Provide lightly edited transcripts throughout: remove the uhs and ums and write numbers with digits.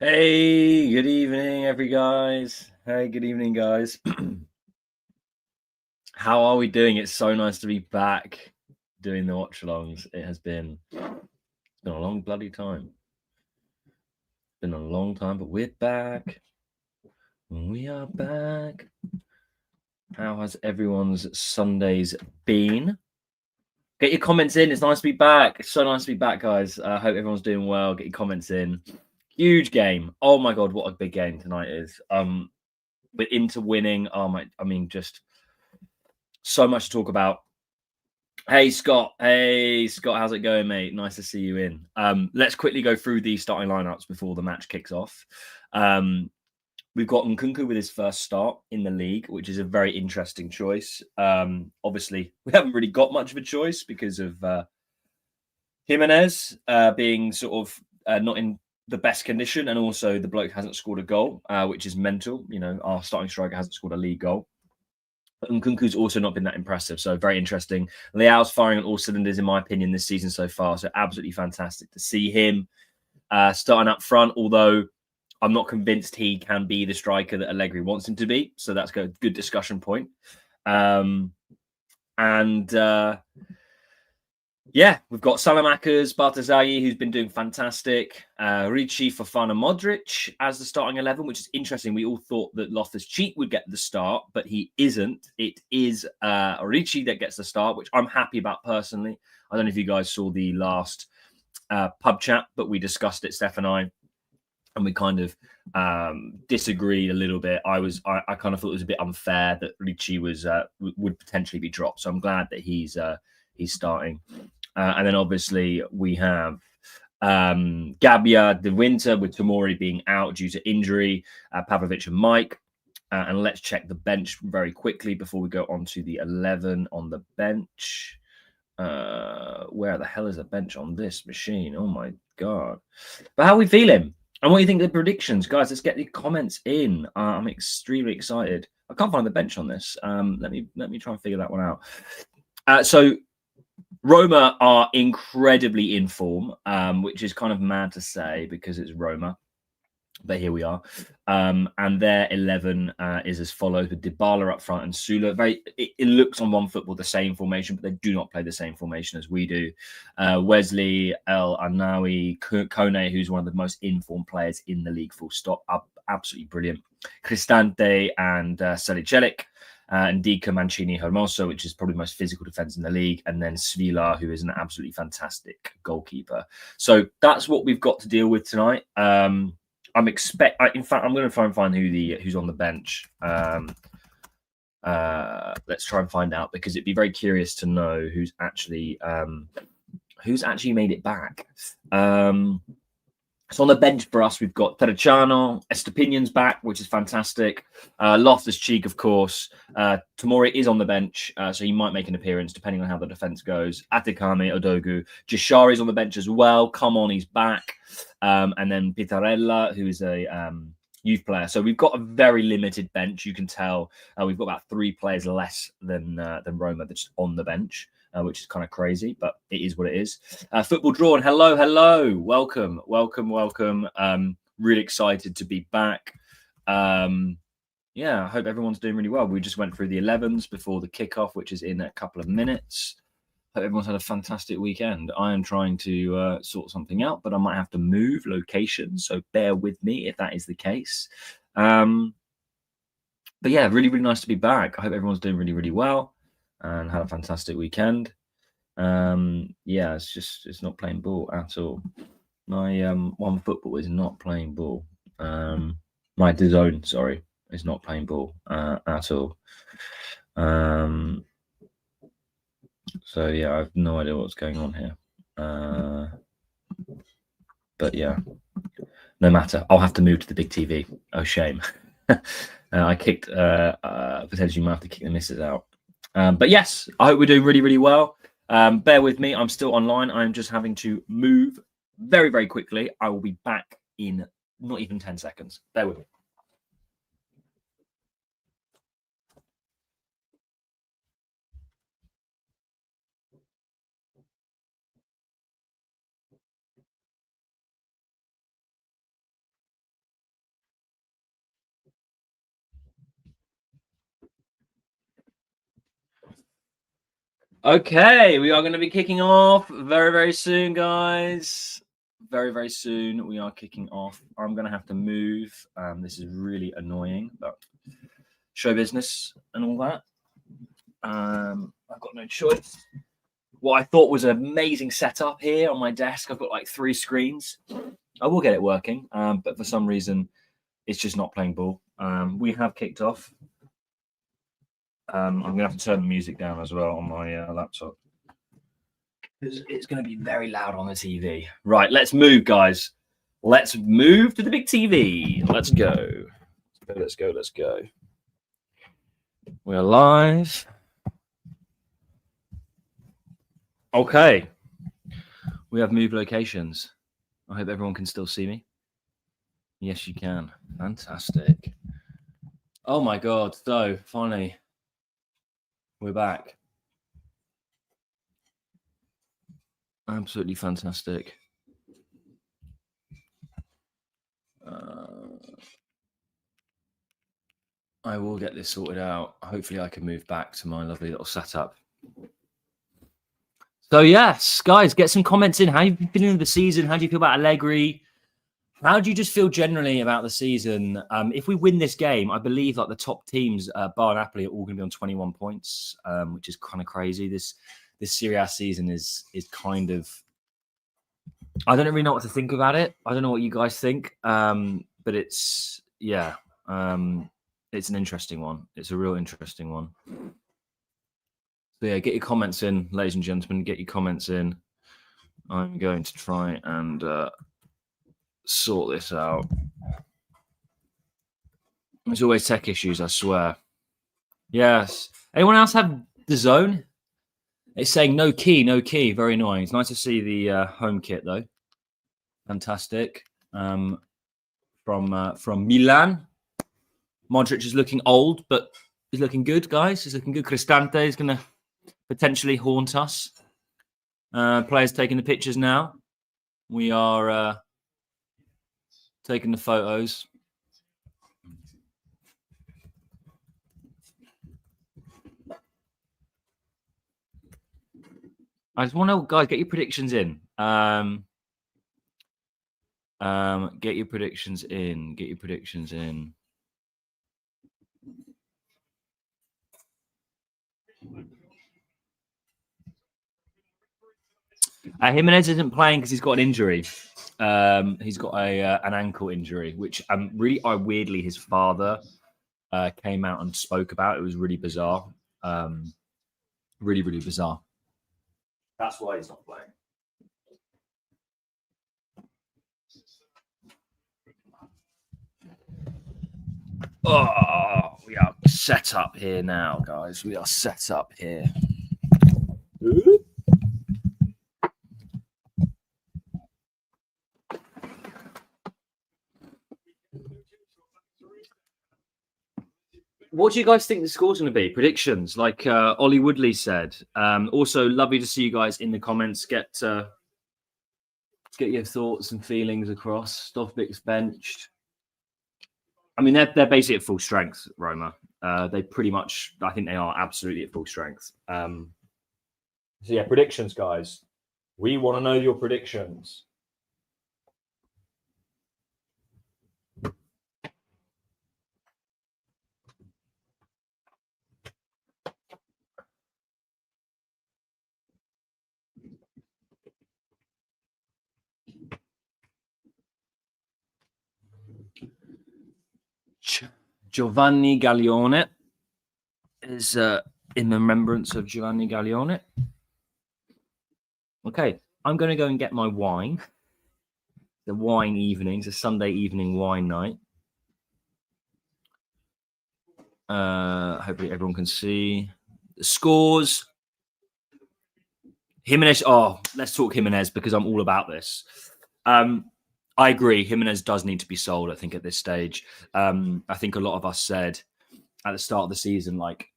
Hey, good evening, guys. Hey, good evening, guys. How are we doing? It's so nice to be back doing the watchalongs. It's been a long bloody time. It's been a long time, but we're back. We are back. How has everyone's Sundays been? Get your comments in. It's nice to be back. It's so nice to be back, guys. I hope everyone's doing well. Get your comments in. Huge game. Oh my god, what a big game tonight is. With Inter winning. Oh my, just so much to talk about. Hey Scott, how's it going, mate? Nice to see you in. Let's quickly go through the starting lineups before the match kicks off. We've got Nkunku with his first start in the league, which is a very interesting choice. Obviously, we haven't really got much of a choice because of Jimenez being sort of not in the best condition, and also the bloke hasn't scored a goal, which is mental. You know, our starting striker hasn't scored a league goal. But Nkunku's also not been that impressive, so very interesting. Leao's firing on all cylinders, in my opinion, this season so far. So absolutely fantastic to see him starting up front. Although I'm not convinced he can be the striker that Allegri wants him to be. So that's a good discussion point. Um, and Yeah, we've got Salamakers, Bartazai, who's been doing fantastic. Ricci, Fofana, Modric as the starting 11, which is interesting. We all thought that Loftus-Cheek would get the start, but he isn't. It is Ricci that gets the start, which I'm happy about personally. I don't know if you guys saw the last pub chat, but we discussed it, Steph and I, and we kind of disagreed a little bit. I kind of thought it was a bit unfair that Ricci would potentially be dropped. So I'm glad that he's starting. And then obviously we have Gabia de Winter with Tomori being out due to injury, Pavlovic and Mike. And let's check the bench very quickly before we go on to the 11 on the bench. Where the hell is the bench on this machine? Oh my God. But how are we feeling? And what do you think of the predictions? Guys, let's get the comments in. I'm extremely excited. I can't find the bench on this. Let me try and figure that one out. So Roma are incredibly in form, which is kind of mad to say because it's Roma. But here we are. And their 11 is as follows with Dybala up front and Sula. It looks on one football the same formation, but they do not play the same formation as we do. Wesley, El Anawi, Kone, who's one of the most informed players in the league, full stop. Absolutely brilliant. Cristante and Salicelik. And Dika, Mancini, Hermoso, which is probably the most physical defense in the league, and then Svila, who is an absolutely fantastic goalkeeper. So that's what we've got to deal with tonight. In fact, I'm going to try and find who's on the bench. Let's try and find out because it'd be very curious to know who's actually made it back. So on the bench for us, we've got Terracciano, Estepinian's back, which is fantastic. Loftus-Cheek, of course. Tomori is on the bench, so he might make an appearance depending on how the defense goes. Atekame, Odogu. Jashari's on the bench as well. Come on, he's back. And then Pitarella, who is a youth player. So we've got a very limited bench. You can tell we've got about 3 players less than Roma that's on the bench. Which is kind of crazy, but it is what it is. Football Drawn, hello. Welcome. Really excited to be back. I hope everyone's doing really well. We just went through the 11s before the kickoff, which is in a couple of minutes. Hope everyone's had a fantastic weekend. I am trying to sort something out, but I might have to move location, so bear with me if that is the case. But yeah, really, really nice to be back. I hope everyone's doing really, really well and had a fantastic weekend. It's not playing ball at all. My one football is not playing ball. My DAZN, sorry, is not playing ball at all. So yeah, I have no idea what's going on here. But yeah, no matter. I'll have to move to the big TV. Oh, shame. I kicked potentially might have to kick the missus out. But yes, I hope we're doing really, really well. Bear with me. I'm still online. I'm just having to move very, very quickly. I will be back in not even 10 seconds. Bear with me. Okay, we are going to be kicking off very, very soon, guys. Very, very soon we are kicking off. I'm going to have to move. This is really annoying, but show business and all that. I've got no choice. What I thought was an amazing setup here on my desk. I've got like 3 screens. I will get it working, but for some reason, it's just not playing ball. We have kicked off. I'm going to have to turn the music down as well on my laptop. It's going to be very loud on the TV. Right, let's move, guys. Let's move to the big TV. Let's go. Let's go. Let's go. We're live. Okay. We have moved locations. I hope everyone can still see me. Yes, you can. Fantastic. Oh my God. So finally, we're back. Absolutely fantastic. I will get this sorted out. Hopefully I can move back to my lovely little setup. So yes, guys, get some comments in. How you been feeling the season? How do you feel about Allegri? How do you just feel generally about the season? If we win this game, I believe like the top teams, bar Napoli, are all going to be on 21 points, which is kind of crazy. This Serie A season is kind of. I don't really know what to think about it. I don't know what you guys think, but it's it's an interesting one. It's a real interesting one. So yeah, get your comments in, ladies and gentlemen. Get your comments in. I'm going to try and sort this out. There's always tech issues, I swear. Yes. Anyone else have the zone? It's saying no key, no key. Very annoying. It's nice to see the home kit though. Fantastic. From Milan. Modric is looking old, but he's looking good, guys. He's looking good. Cristante is going to potentially haunt us. Players taking the pictures now. We are taking the photos. I just want to, guys, get your predictions in. Get your predictions in. Get your predictions in. Jimenez isn't playing because he's got an injury. He's got an ankle injury, which really, weirdly, his father came out and spoke about. It was really bizarre. Really, really bizarre. That's why he's not playing. Oh, we are set up here now, guys. We are set up here. What do you guys think the score's going to be? Predictions, like Ollie Woodley said. Also, lovely to see you guys in the comments. Get your thoughts and feelings across. Stovbik's benched. I mean, they're basically at full strength, Roma. They pretty much, I think they are absolutely at full strength. So yeah, predictions, guys. We want to know your predictions. Giovanni Gaglione is in remembrance of Giovanni Gaglione. Okay, I'm going to go and get my wine. The wine evenings, a Sunday evening wine night. Hopefully everyone can see the scores. Jimenez. Oh, let's talk Jimenez because I'm all about this. I agree. Jimenez does need to be sold, I think, at this stage. I think a lot of us said at the start of the season, like,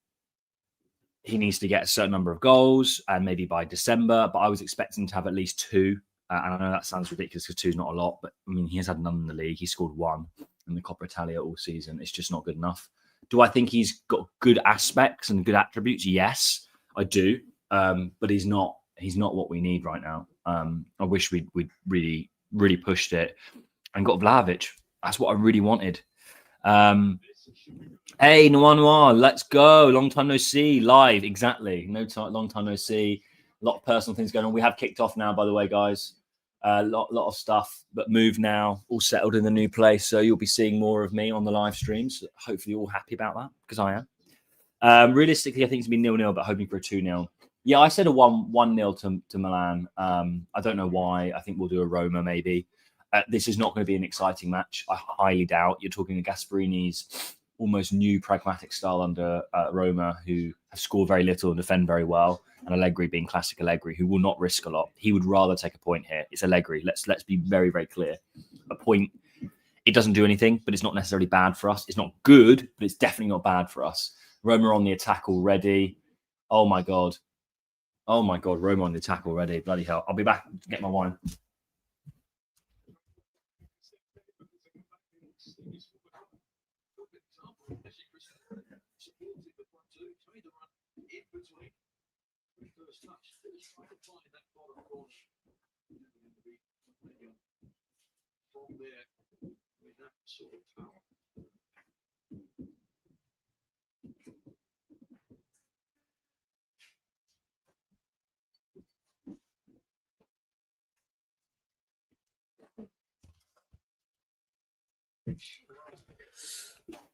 he needs to get a certain number of goals and maybe by December, but I was expecting to have at least 2. And I know that sounds ridiculous because 2 is not a lot, but I mean, he has had none in the league. He scored 1 in the Coppa Italia all season. It's just not good enough. Do I think he's got good aspects and good attributes? Yes, I do. but he's not what we need right now. I wish we'd really pushed it and got Vlahovic. That's what I really wanted. Hey, Noir, let's go. Long time no see. Live, exactly. Long time no see. A lot of personal things going on. We have kicked off now, by the way, guys. A lot of stuff, but moved now. All settled in the new place. So you'll be seeing more of me on the live streams. Hopefully, you're all happy about that, because I am. Realistically, I think it's going to be 0-0, but hoping for a 2-0. Yeah, I said a 1-0 to Milan. I don't know why. I think we'll do a Roma, maybe. This is not going to be an exciting match. I highly doubt. You're talking Gasperini's almost new pragmatic style under Roma, who have scored very little and defend very well, and Allegri being classic Allegri, who will not risk a lot. He would rather take a point here. It's Allegri. Let's be very, very clear. A point, it doesn't do anything, but it's not necessarily bad for us. It's not good, but it's definitely not bad for us. Roma are on the attack already. Oh my God, Roma on the attack already. Bloody hell. I'll be back to get my wine.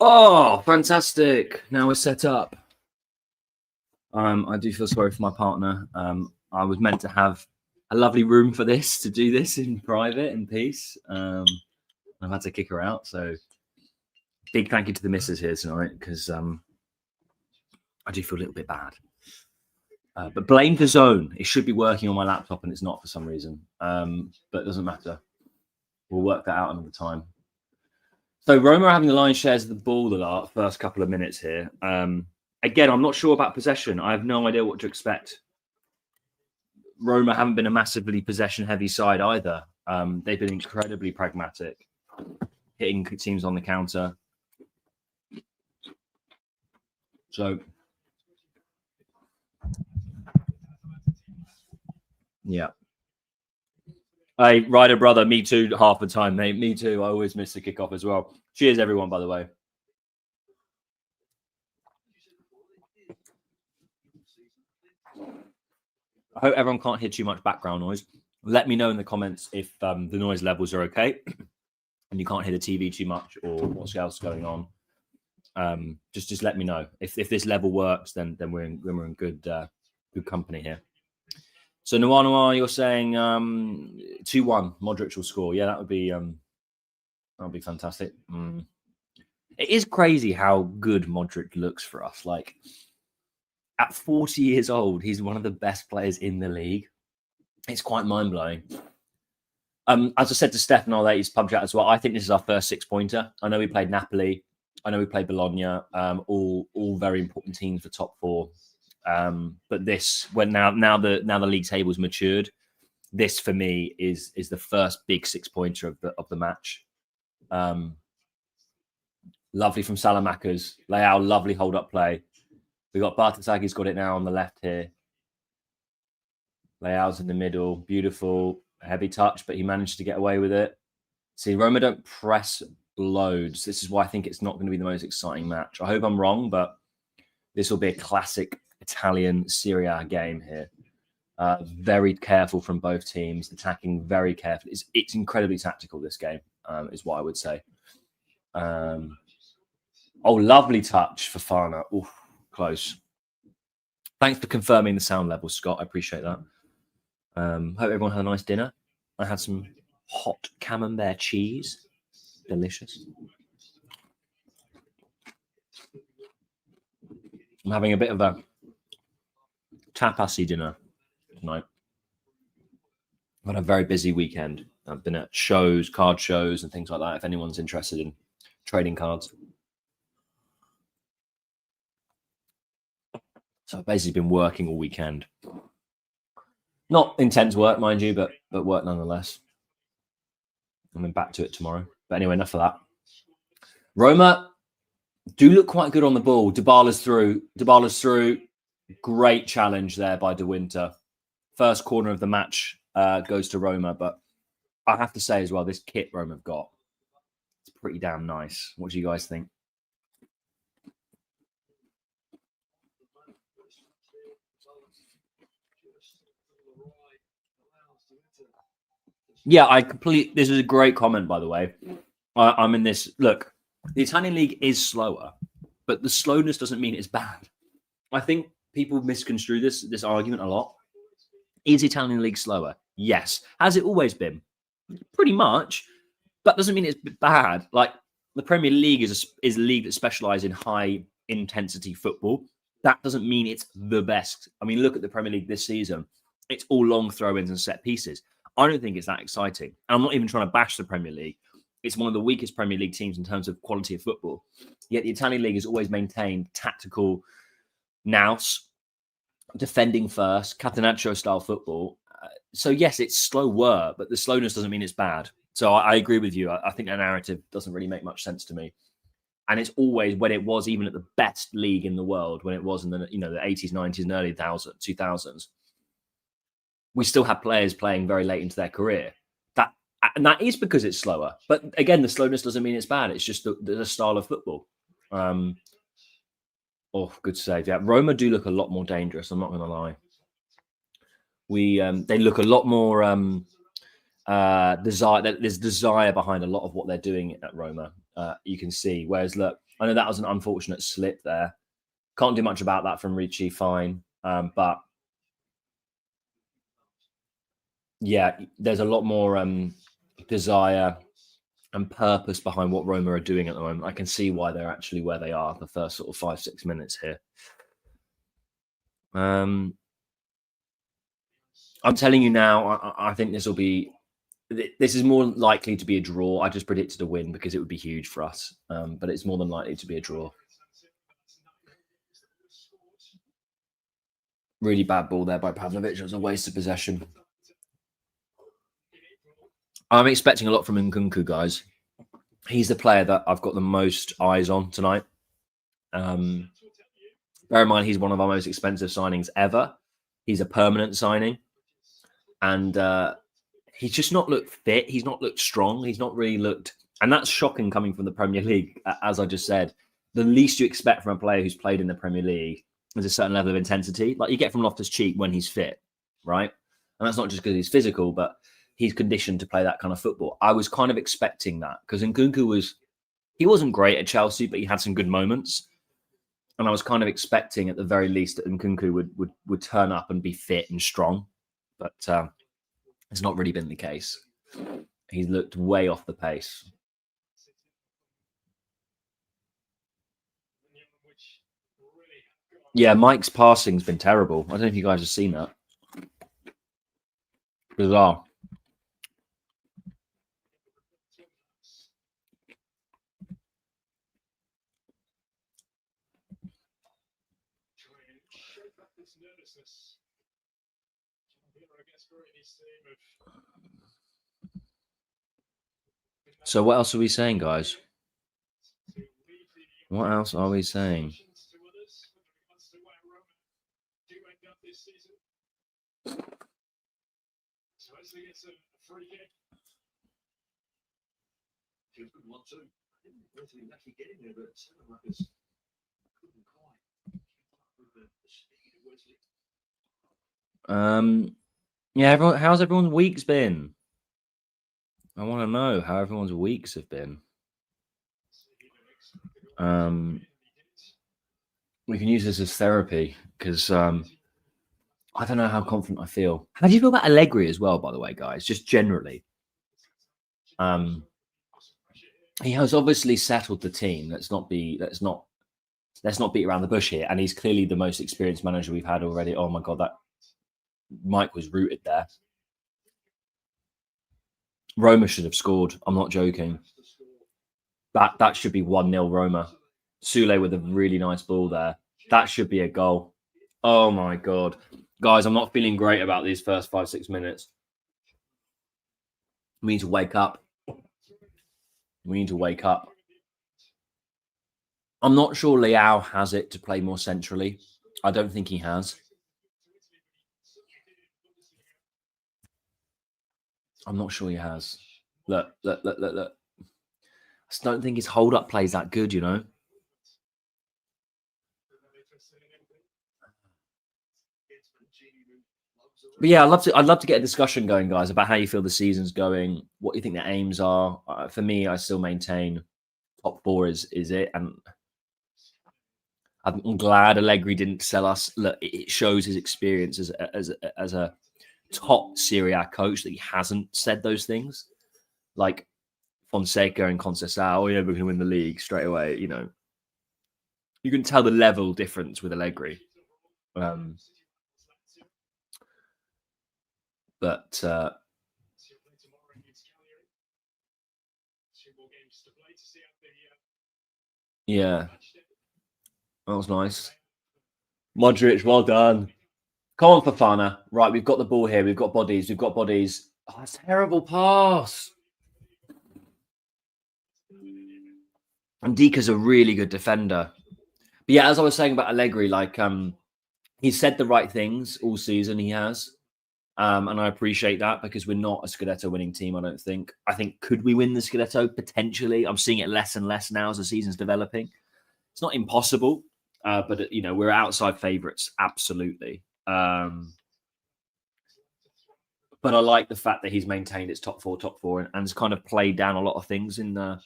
Oh, fantastic. Now we're set up. I do feel sorry for my partner. I was meant to have a lovely room for this, to do this in private, in peace. I've had to kick her out. So big thank you to the missus here tonight, because I do feel a little bit bad. But blame the zone. It should be working on my laptop and it's not for some reason. But it doesn't matter. We'll work that out another time. So Roma are having the lion's shares of the ball the first couple of minutes here. Again, I'm not sure about possession. I have no idea what to expect. Roma haven't been a massively possession-heavy side either. They've been incredibly pragmatic, hitting teams on the counter. So, yeah. Hey, Ryder brother, me too, half the time, mate. Me too. I always miss the kickoff as well. Cheers, everyone, by the way. I hope everyone can't hear too much background noise. Let me know in the comments if the noise levels are okay and you can't hear the TV too much or what's else going on. Just let me know. If this level works, then we're in good company here. So Noir, you're saying 2-1. Modric will score. Yeah, that would be fantastic. It is crazy how good Modric looks for us. Like, at 40 years old, he's one of the best players in the league. It's quite mind-blowing. As I said to Stefan all that, he's pub chat as well. I think this is our first 6-pointer. I know we played Napoli. I know we played Bologna. All very important teams for top four. But this, when now the league table's matured, this for me is the first big 6-pointer of the match. Lovely from Salamakers. Leao, lovely hold-up play. We got Bartosagi's got it now on the left here. Leao's in the middle. Beautiful. Heavy touch, but he managed to get away with it. See, Roma don't press loads. This is why I think it's not going to be the most exciting match. I hope I'm wrong, but this will be a classic Italian Serie A game here. Very careful from both teams, attacking very carefully. It's incredibly tactical, this game, is what I would say. Oh, lovely touch for Fana. Oof, close. Thanks for confirming the sound level, Scott. I appreciate that. Hope everyone had a nice dinner. I had some hot camembert cheese. Delicious. I'm having a bit of a tapasy dinner tonight. I've had a very busy weekend. I've been at shows, card shows, and things like that. If anyone's interested in trading cards. So I've basically been working all weekend. Not intense work, mind you, but work nonetheless. I'm then back to it tomorrow. But anyway, enough of that. Roma do look quite good on the ball. Dybala's through. Great challenge there by De Winter. First corner of the match goes to Roma, but I have to say as well, this kit Roma have got, it's pretty damn nice. What do you guys think? Yeah, this is a great comment, by the way. I'm in this. Look, the Italian league is slower, but the slowness doesn't mean it's bad. I think people misconstrue this argument a lot. Is Italian league slower? Yes. Has it always been? Pretty much, but doesn't mean it's bad. Like the Premier League is a league that specialises in high intensity football. That doesn't mean it's the best. I mean, look at the Premier League this season. It's all long throw-ins and set pieces. I don't think it's that exciting. And I'm not even trying to bash the Premier League. It's one of the weakest Premier League teams in terms of quality of football. Yet the Italian league has always maintained tactical nous, defending first, Catenaccio style football. So yes, it's slower, but the slowness doesn't mean it's bad. So I agree with you. I think that narrative doesn't really make much sense to me. And it's always when it was even at the best league in the world, when it was in the the 80s, 90s, and early 2000s, we still had players playing very late into their career. That is because it's slower. But again, the slowness doesn't mean it's bad. It's just the style of football. Oh, good save. Yeah, Roma do look a lot more dangerous. I'm not going to lie. They look a lot more desire. There's desire behind a lot of what they're doing at Roma. You can see. Whereas, look, I know that was an unfortunate slip there. Can't do much about that from Ricci. Fine, but yeah, there's a lot more desire and purpose behind what Roma are doing at the moment. I can see why they're actually where they are the first sort of 5-6 minutes here. I'm telling you now, I think this is more likely to be a draw. I just predicted a win because it would be huge for us, but it's more than likely to be a draw. Really bad ball there by Pavlovic. It was a waste of possession. I'm expecting a lot from Nkunku, guys. He's the player that I've got the most eyes on tonight. Bear in mind, he's one of our most expensive signings ever. He's a permanent signing. And he's just not looked fit. He's not looked strong. He's not really looked... And that's shocking coming from the Premier League, as I just said. The least you expect from a player who's played in the Premier League is a certain level of intensity. Like you get from Loftus-Cheek when he's fit, right? And that's not just because he's physical, but he's conditioned to play that kind of football. I was kind of expecting that because Nkunku wasn't great at Chelsea, but he had some good moments. And I was kind of expecting at the very least that Nkunku would turn up and be fit and strong. But it's not really been the case. He's looked way off the pace. Yeah, Mike's passing's been terrible. I don't know if you guys have seen that. Bizarre. So what else are we saying, guys? What else are we saying? Yeah, how's everyone's weeks been? I want to know how everyone's weeks have been. We can use this as therapy because I don't know how confident I feel. How do you feel about Allegri as well, by the way, guys? Just generally. He has obviously settled the team. Let's not beat around the bush here. And he's clearly the most experienced manager we've had already. Oh my God, that Mike was rooted there. Roma should have scored. I'm not joking. That should be 1-0 Roma. Sule with a really nice ball there. That should be a goal. Oh my God. Guys, I'm not feeling great about these first 5-6 minutes. We need to wake up. We need to wake up. I'm not sure Leao has it to play more centrally. I don't think he has. I'm not sure he has. Look. I just don't think his hold-up play is that good, you know? But yeah, I'd love to get a discussion going, guys, about how you feel the season's going, what you think the aims are. For me, I still maintain top four is it, and I'm glad Allegri didn't sell us. Look, it shows his experience as a top Serie A coach that he hasn't said those things. Like Fonseca and Conceição, oh yeah, we're going to win the league straight away. You know, you can tell the level difference with Allegri. But yeah, that was nice. Modric, well done. Come on, Fofana. Right, we've got the ball here. We've got bodies. We've got bodies. Oh, that's a terrible pass. And Dika's a really good defender. But yeah, as I was saying about Allegri, like he's said the right things all season. He has. And I appreciate that because we're not a Scudetto winning team, I don't think. I think, could we win the Scudetto? Potentially. I'm seeing it less and less now as the season's developing. It's not impossible, but, you know, we're outside favourites, absolutely. But I like the fact that he's maintained its top four, and has kind of played down a lot of things in the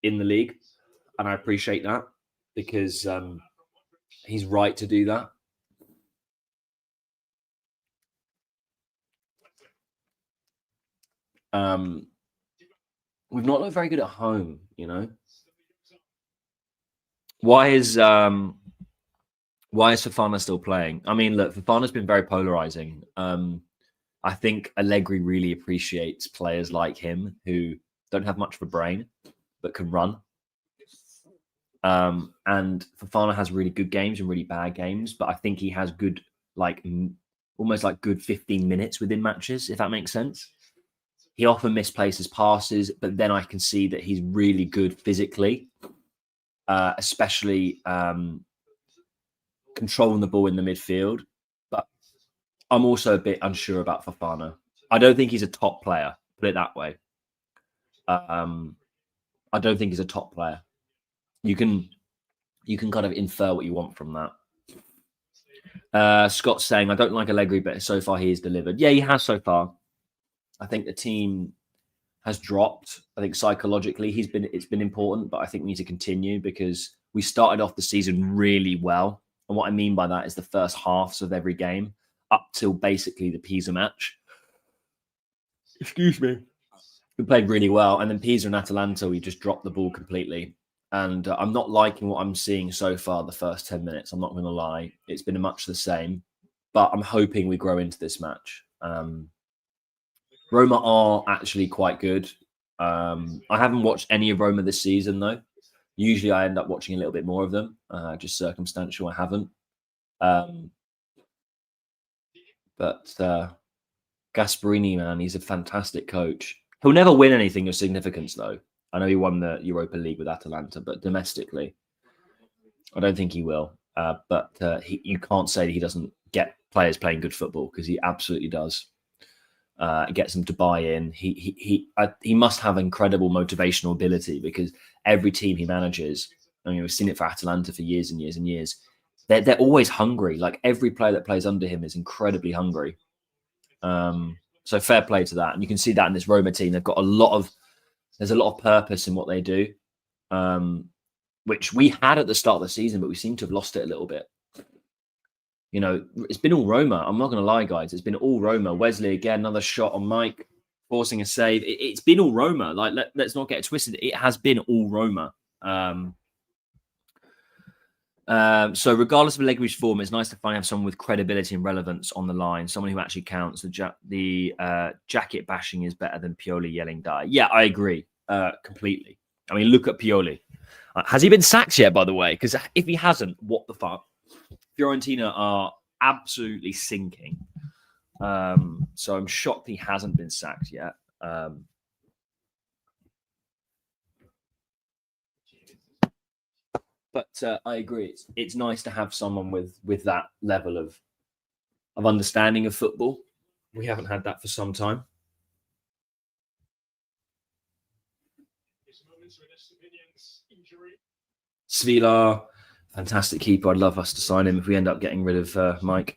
league. And I appreciate that because he's right to do that. We've not looked very good at home, you know. Why is Fofana still playing? I mean, look, Fofana's been very polarizing. I think Allegri really appreciates players like him who don't have much of a brain but can run. And Fofana has really good games and really bad games, but I think he has good, like almost like good 15 minutes within matches, if that makes sense. He often misplaces passes, but then I can see that he's really good physically, especially controlling the ball in the midfield. But I'm also a bit unsure about Fofana. I don't think he's a top player, put it that way. I don't think he's a top player. You can kind of infer what you want from that. Scott's saying, I don't like Allegri, but so far he has delivered. Yeah, he has so far. I think the team has dropped. I think psychologically it's been important, but I think we need to continue because we started off the season really well. And what I mean by that is the first halves of every game up till basically the Pisa match. Excuse me. We played really well. And then Pisa and Atalanta, we just dropped the ball completely. And I'm not liking what I'm seeing so far the first 10 minutes. I'm not going to lie. It's been much the same. But I'm hoping we grow into this match. Roma are actually quite good. I haven't watched any of Roma this season, though. Usually I end up watching a little bit more of them. Just circumstantial, I haven't. But Gasperini, man, he's a fantastic coach. He'll never win anything of significance, though. I know he won the Europa League with Atalanta, but domestically, I don't think he will. But you can't say that he doesn't get players playing good football because he absolutely does. Gets them to buy in. He must have incredible motivational ability because every team he manages, I mean, we've seen it for Atalanta for years and years and years. They're always hungry. Like every player that plays under him is incredibly hungry. So fair play to that, and you can see that in this Roma team. They've got there's a lot of purpose in what they do, which we had at the start of the season, but we seem to have lost it a little bit. You know, it's been all Roma. I'm not going to lie, guys. It's been all Roma. Wesley, again, another shot on Mike, forcing a save. It's been all Roma. Like, let's not get it twisted. It has been all Roma. So regardless of Allegri's form, it's nice to finally have someone with credibility and relevance on the line, someone who actually counts. The jacket bashing is better than Pioli yelling die. Yeah, I agree completely. I mean, look at Pioli. Has he been sacked yet, by the way? Because if he hasn't, what the fuck? Fiorentina are absolutely sinking. So I'm shocked he hasn't been sacked yet. But I agree. It's nice to have someone with that level of understanding of football. We haven't had that for some time. Svila, fantastic keeper. I'd love us to sign him if we end up getting rid of Mike.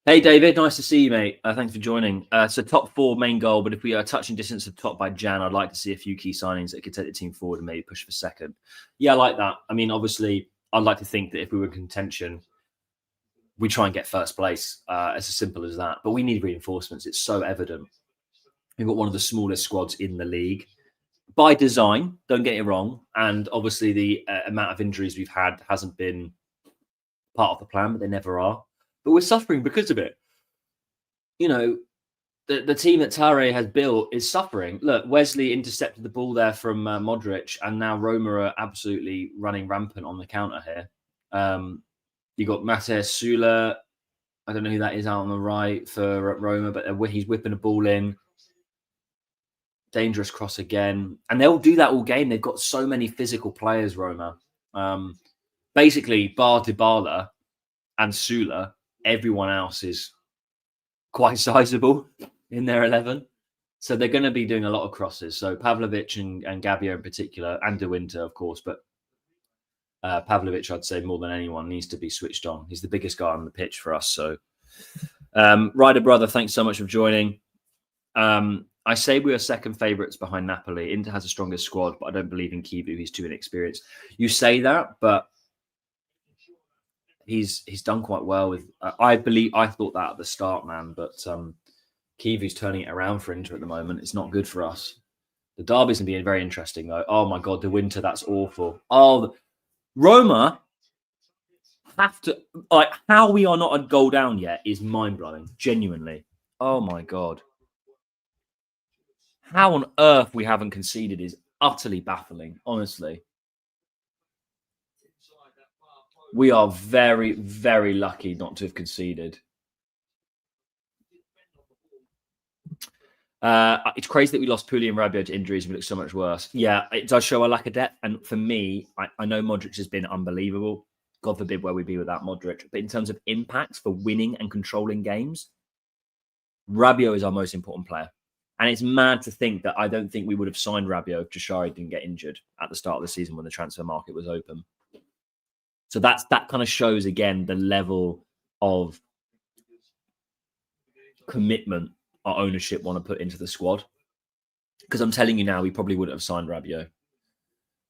Hey, David, nice to see you, mate. Thanks for joining. So top 4 main goal, but if we are touching distance of top by Jan, I'd like to see a few key signings that could take the team forward and maybe push for second. Yeah, I like that. I mean, obviously, I'd like to think that if we were in contention, we try and get first place. It's as simple as that. But we need reinforcements. It's so evident. We've got one of the smallest squads in the league. By design, don't get it wrong. And obviously, the amount of injuries we've had hasn't been part of the plan, but they never are. But we're suffering because of it. You know, the team that Tare has built is suffering. Look, Wesley intercepted the ball there from Modric, and now Roma are absolutely running rampant on the counter here. You got Matthias Sula. I don't know who that is out on the right for Roma, but he's whipping a ball in. Dangerous cross again. And they'll do that all game. They've got so many physical players, Roma. Basically, bar Dybala and Sula, everyone else is quite sizable in their 11. So they're going to be doing a lot of crosses. So Pavlovic and Gabio in particular, and De Winter, of course. But Pavlovic, I'd say more than anyone, needs to be switched on. He's the biggest guy on the pitch for us. So Ryder Brother, thanks so much for joining. I say we are second favourites behind Napoli. Inter has a stronger squad, but I don't believe in Kibu. He's too inexperienced. You say that, but he's done quite well with. I thought that at the start, man. But Kivu's turning it around for Inter at the moment. It's not good for us. The derby's going to be very interesting, though. Oh my God, De Winter, that's awful. Oh, Roma have to how we are not a goal down yet is mind blowing. Genuinely. Oh my God. How on earth we haven't conceded is utterly baffling, honestly. We are very, very lucky not to have conceded. It's crazy that we lost Puli and Rabiot to injuries and we look so much worse. Yeah, it does show a lack of depth. And for me, I know Modric has been unbelievable. God forbid where we'd be without Modric. But in terms of impacts for winning and controlling games, Rabiot is our most important player. And it's mad to think that I don't think we would have signed Rabiot if Jashari didn't get injured at the start of the season when the transfer market was open. So that kind of shows, again, the level of commitment our ownership want to put into the squad. Because I'm telling you now, we probably wouldn't have signed Rabiot.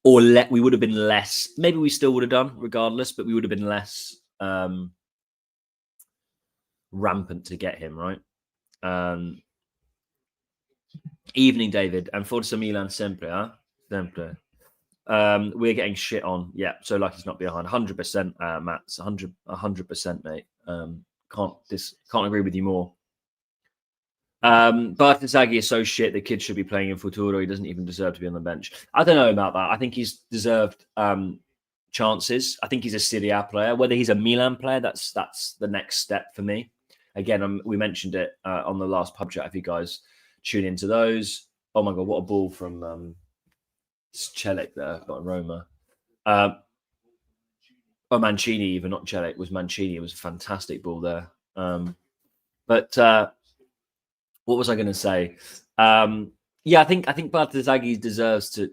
Or we would have been less. Maybe we still would have done, regardless, but we would have been less rampant to get him, right? Evening, David. And Forza Milan sempre, huh? Sempre. We're getting shit on. Yeah, so lucky to not be behind. 100%, Matt. 100%, mate. Can't agree with you more. Bartesaghi is so shit. The kid should be playing in Futuro. He doesn't even deserve to be on the bench. I don't know about that. I think he's deserved chances. I think he's a Serie A player. Whether he's a Milan player, that's the next step for me. Again, we mentioned it on the last pub chat. If you guys tune into those, oh my God, what a ball from Celik there, not Roma. Mancini, even not Celik, it was Mancini. It was a fantastic ball there. But what was I going to say? Yeah, I think Bartesaghi deserves to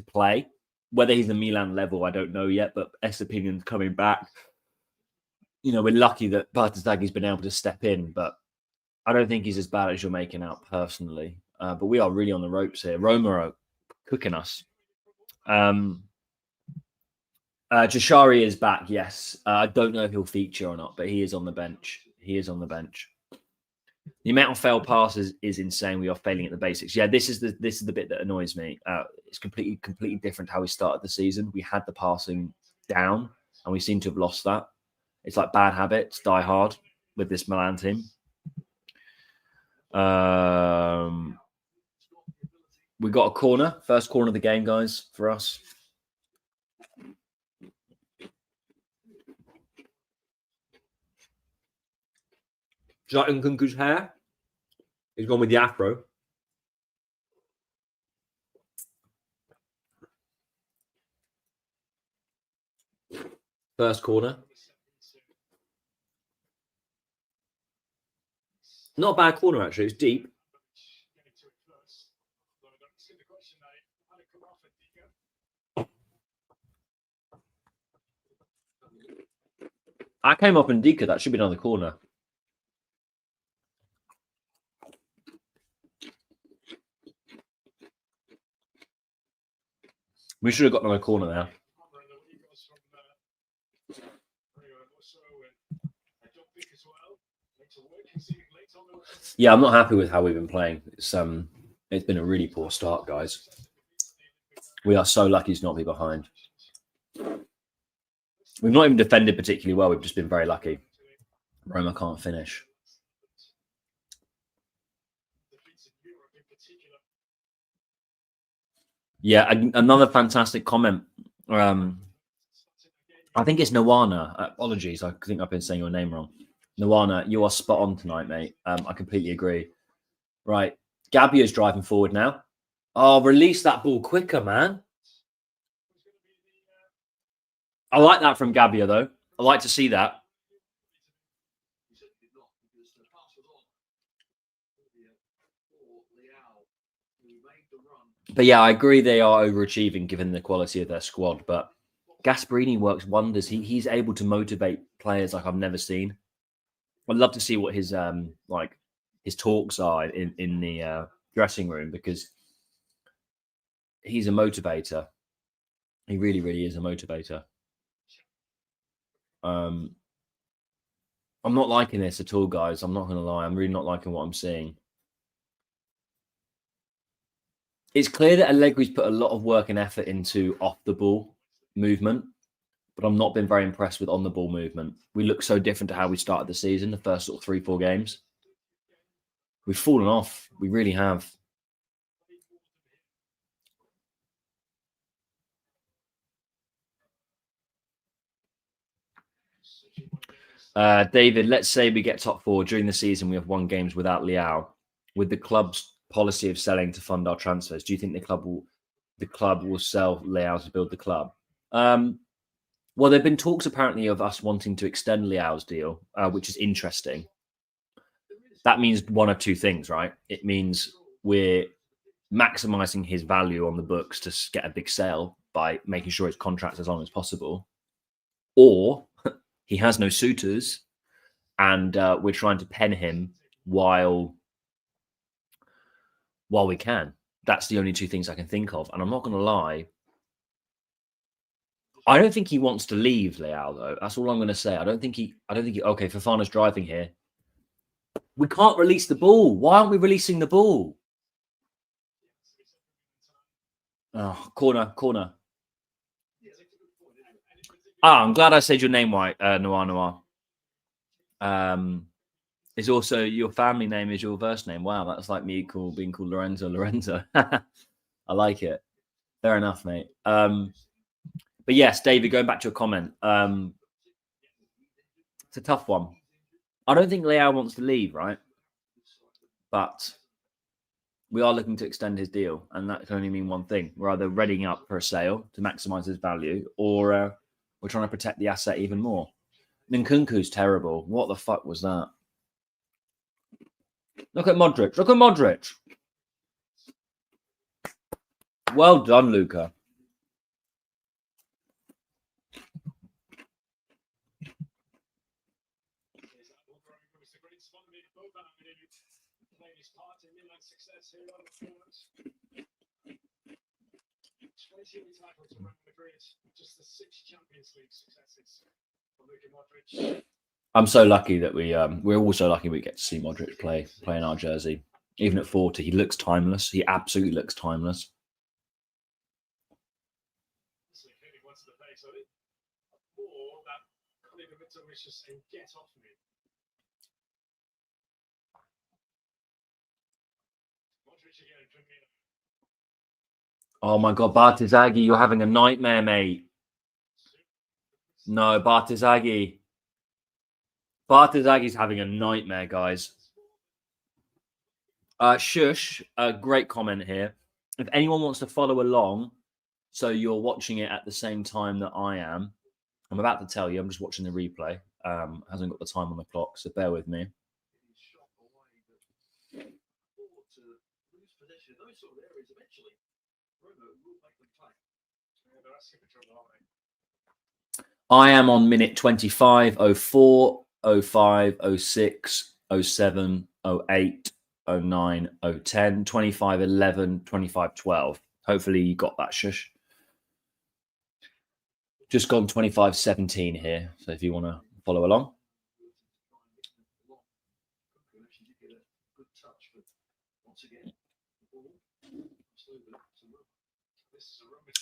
play. Whether he's a Milan level, I don't know yet. But Estepinan's coming back. You know, we're lucky that Bartesaghi's been able to step in, but I don't think he's as bad as you're making out personally. But we are really on the ropes here. Roma are cooking us. Jashari is back, yes. I don't know if he'll feature or not, but he is on the bench. The amount of failed passes is insane. We are failing at the basics. Yeah, this is the bit that annoys me. It's completely different how we started the season. We had the passing down, and we seem to have lost that. It's like bad habits die hard with this Milan team. We got a corner, first corner of the game, guys, for us. Jotun Kunku's hair. He's gone with the afro. First corner. Not a bad corner, actually. It's deep. I came up in Dika. That should be another corner. We should have got another corner there. Yeah, I'm not happy with how we've been playing. It's been a really poor start, guys. We are so lucky to not be behind. We've not even defended particularly well. We've just been very lucky. Roma can't finish. Yeah, another fantastic comment. I think it's Nawana. Apologies, I think I've been saying your name wrong. Nawana, you are spot on tonight, mate. I completely agree. Right, Gabbio's driving forward now. Oh, release that ball quicker, man. I like that from Gabbio, though. I like to see that. But yeah, I agree they are overachieving given the quality of their squad. But Gasperini works wonders. He's able to motivate players like I've never seen. I'd love to see what his his talks are in the dressing room, because he's a motivator. He really, really is a motivator. I'm not liking this at all, guys. I'm not going to lie. I'm really not liking what I'm seeing. It's clear that Allegri's put a lot of work and effort into off-the-ball movement, but I've not been very impressed with on-the-ball movement. We look so different to how we started the season, the first sort of 3-4 games. We've fallen off. We really have. David, let's say we get top 4 during the season. We have won games without Leao. With the club's policy of selling to fund our transfers, do you think the club will sell Leao to build the club? Well, there've been talks apparently of us wanting to extend Leao's deal, which is interesting. That means one of two things, right? It means we're maximizing his value on the books to get a big sale by making sure his contract's as long as possible, or he has no suitors, and we're trying to pen him while we can. That's the only two things I can think of. And I'm not going to lie, I don't think he wants to leave Leao, though. That's all I'm going to say. I don't think he. Okay, Fofana's driving here. We can't release the ball. Why aren't we releasing the ball? Oh, corner. I'm glad I said your name right, Noir. It's also your family name is your first name. Wow, that's like me being called Lorenzo. I like it. Fair enough, mate. But yes, David, going back to your comment, it's a tough one. I don't think Leao wants to leave, right? But we are looking to extend his deal, and that can only mean one thing. We're either readying up for a sale to maximize his value, or we're trying to protect the asset even more. Nkunku's terrible. What the fuck was that? Look at Modric. Well done, Luca. I'm so lucky that we're also lucky we get to see Modric play in our jersey. Even at 40, he looks timeless. He absolutely looks timeless. Oh my God, Bartizaghi, you're having a nightmare, mate. No, Bartizaghi's having a nightmare, guys. Shush, a great comment here. If anyone wants to follow along, so you're watching it at the same time that I am, I'm about to tell you. I'm just watching the replay. Hasn't got the time on the clock, so bear with me. I am on minute 25, 04, 05, 06, 07, 08, 09, 010, 25, 11, 25, 12. Hopefully you got that, shush. Just gone 25, 17 here. So if you want to follow along.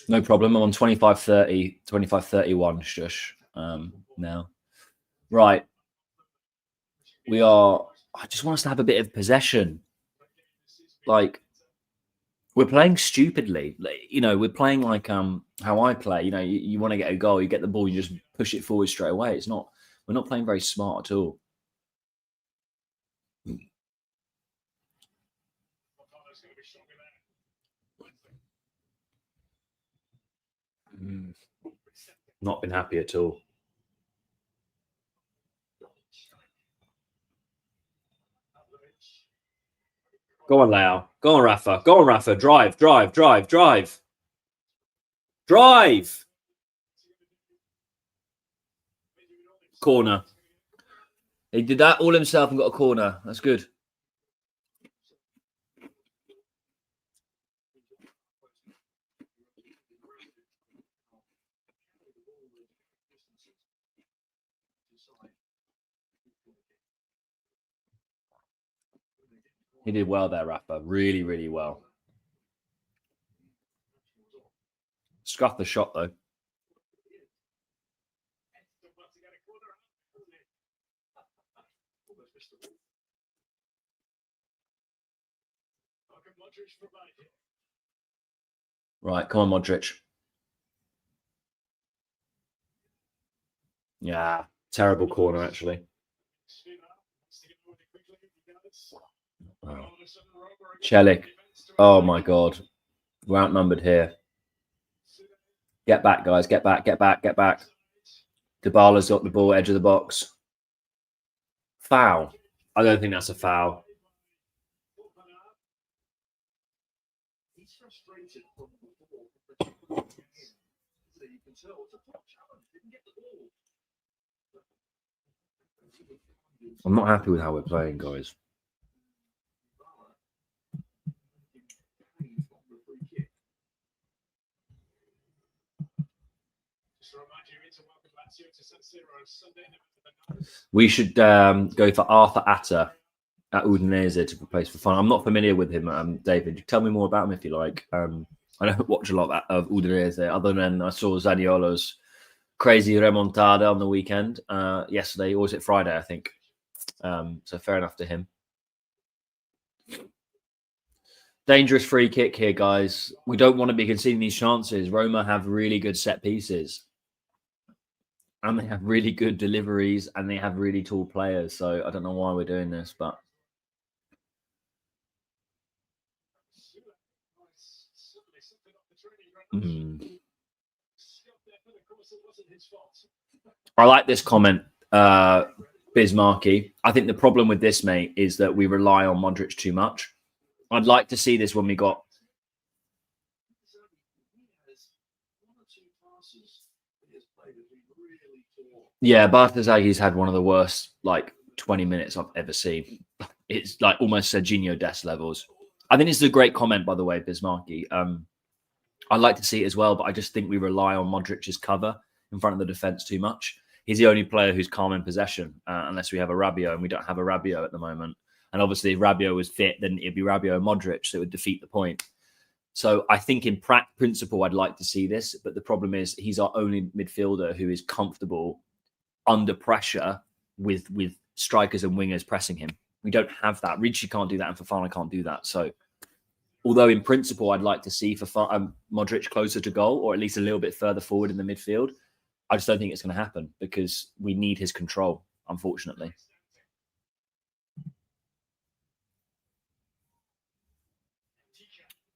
No problem. I'm on 25, 30, 25, 31, shush, now. Right. I just want us to have a bit of possession. Like, we're playing stupidly. We're playing like how I play. You want to get a goal, you get the ball, you just push it forward straight away. We're not playing very smart at all. Not been happy at all. Go on, Leo. Go on, Rafa. Go on, Rafa. Drive. Corner. He did that all himself and got a corner. That's good. He did well there, Rafa. Really, really well. Scuffed the shot, though. Right, come on, Modric. Yeah, terrible corner, actually. Oh. Celik. Oh, my God. We're outnumbered here. Get back, guys. Get back. Dybala's got the ball, edge of the box. Foul. I don't think that's a foul. I'm not happy with how we're playing, guys. We should go for Arthur Atta at Udinese to replace for fun. I'm not familiar with him, David. Tell me more about him if you like. I don't watch a lot of Udinese other than I saw Zaniolo's crazy remontada on the weekend yesterday, or was it Friday, I think. So fair enough to him. Dangerous free kick here, guys. We don't want to be conceding these chances. Roma have really good set pieces. And they have really good deliveries and they have really tall players. So I don't know why we're doing this, but. I like this comment, Bismarcky. I think the problem with this, mate, is that we rely on Modric too much. I'd like to see this when we got. Yeah, Bartezaghi's had one of the worst 20 minutes I've ever seen. It's like almost Serginho Dest levels. I think this is a great comment, by the way, Bismarcky. I'd like to see it as well, but I just think we rely on Modric's cover in front of the defense too much. He's the only player who's calm in possession, unless we have a Rabiot, and we don't have a Rabiot at the moment. And obviously, if Rabiot was fit, then it'd be Rabiot and Modric, so it would defeat the point. So I think in principle, I'd like to see this, but the problem is he's our only midfielder who is comfortable under pressure with strikers and wingers pressing him. We don't have that. Ricci can't do that, and Fofana can't do that. So although in principle, I'd like to see Modric closer to goal, or at least a little bit further forward in the midfield, I just don't think it's going to happen because we need his control, unfortunately.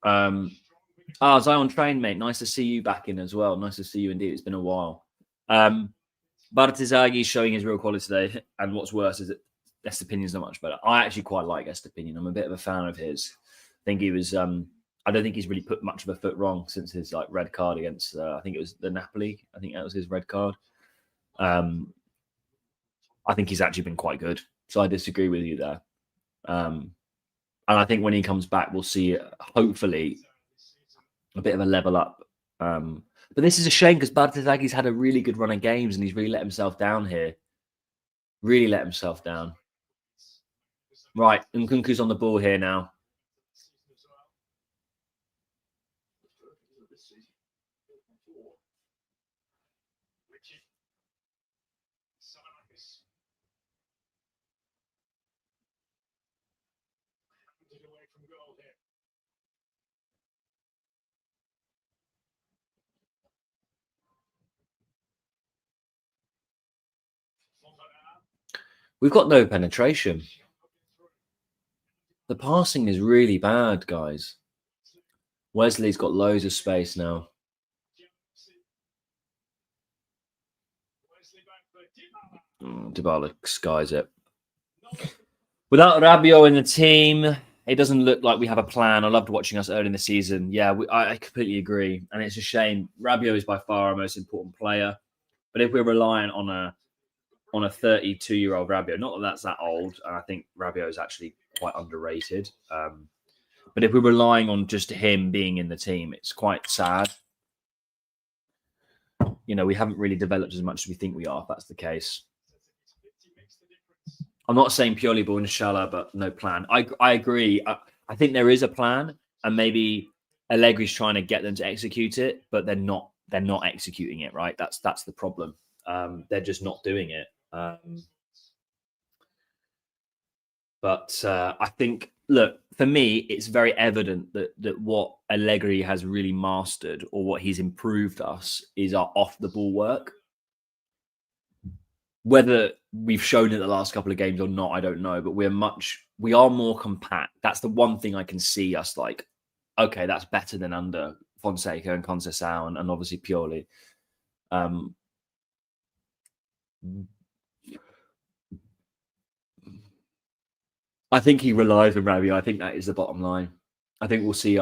Zion Train, mate. Nice to see you back in as well. Nice to see you indeed. It's been a while. Bartizaghi showing his real quality today, and what's worse is that Estepinion's not much better. I actually quite like Estepinion. I'm a bit of a fan of his. I think he was. I don't think he's really put much of a foot wrong since his red card against. I think it was the Napoli. I think that was his red card. I think he's actually been quite good. So I disagree with you there. And I think when he comes back, we'll see hopefully a bit of a level up. But this is a shame because Bartizaghi's had a really good run of games and he's really let himself down here. Really let himself down. Right, Nkunku's on the ball here now. We've got no penetration. The passing is really bad, guys. Wesley's got loads of space now. Dybala skies it. Without Rabiot in the team, it doesn't look like we have a plan. I loved watching us early in the season. Yeah, I completely agree. And it's a shame. Rabiot is by far our most important player. But if we're relying on a 32-year-old Rabiot, not that that's that old, and I think Rabiot is actually quite underrated. But if we're relying on just him being in the team, it's quite sad. We haven't really developed as much as we think we are, if that's the case. I'm not saying purely ball inshallah, but no plan. I agree. I think there is a plan, and maybe Allegri's trying to get them to execute it, but they're not executing it, right? That's the problem. They're just not doing it. But I think, look, for me, it's very evident that what Allegri has really mastered, or what he's improved us, is our off-the-ball work. Whether we've shown it the last couple of games or not, I don't know. But we are more compact. That's the one thing I can see us like, okay, that's better than under Fonseca and Conceição and obviously Pioli. I think he relies on Rabiot. I think that is the bottom line. I think we'll see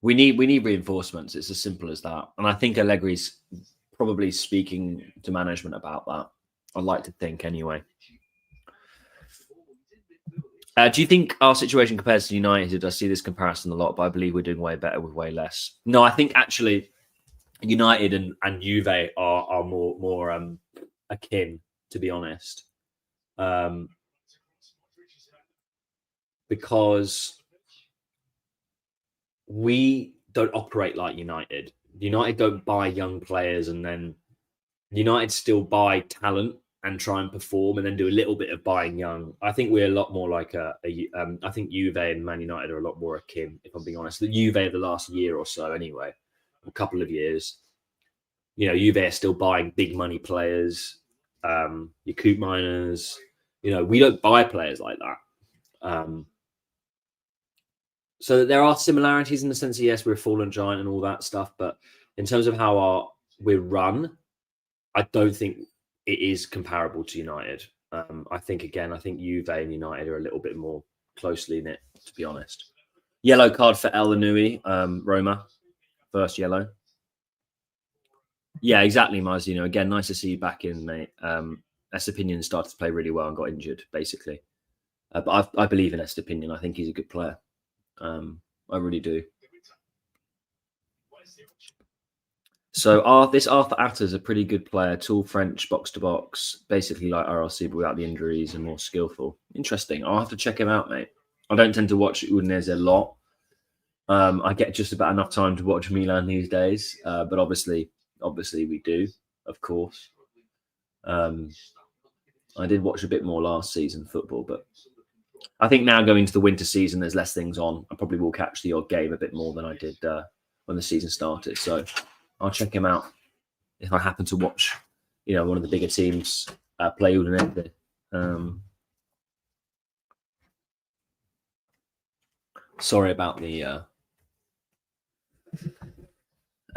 we need reinforcements. It's as simple as that. And I think Allegri's probably speaking to management about that. I'd like to think anyway. Do you think our situation compares to United? I see this comparison a lot, but I believe we're doing way better with way less. No, I think actually United and Juve are more akin, to be honest. Because we don't operate like United. United don't buy young players and then United still buy talent and try and perform and then do a little bit of buying young. I think we're a lot more like I think Juve and Man United are a lot more akin, if I'm being honest. The Juve of the last year or so, anyway, a couple of years. Juve are still buying big money players, your Coop Miners. We don't buy players like that. So there are similarities in the sense of, yes, we're a fallen giant and all that stuff. But in terms of how we're run, I don't think it is comparable to United. I think Juve and United are a little bit more closely knit, to be honest. Yellow card for El Nui, Roma. First yellow. Yeah, exactly, Marzino. Again, nice to see you back in, mate. Estepinion started to play really well and got injured, basically. But I believe in Estepinion. I think he's a good player. I really do. So this Arthur Atta is a pretty good player, tall French, box to box, basically like RLC, but without the injuries and more skillful. Interesting. I'll have to check him out, mate. I don't tend to watch Udinese a lot. I get just about enough time to watch Milan these days, but obviously we do, of course. I did watch a bit more last season football, but I think now going into the winter season, there's less things on. I probably will catch the odd game a bit more than I did when the season started. So I'll check him out if I happen to watch, one of the bigger teams play Udinese. Sorry about the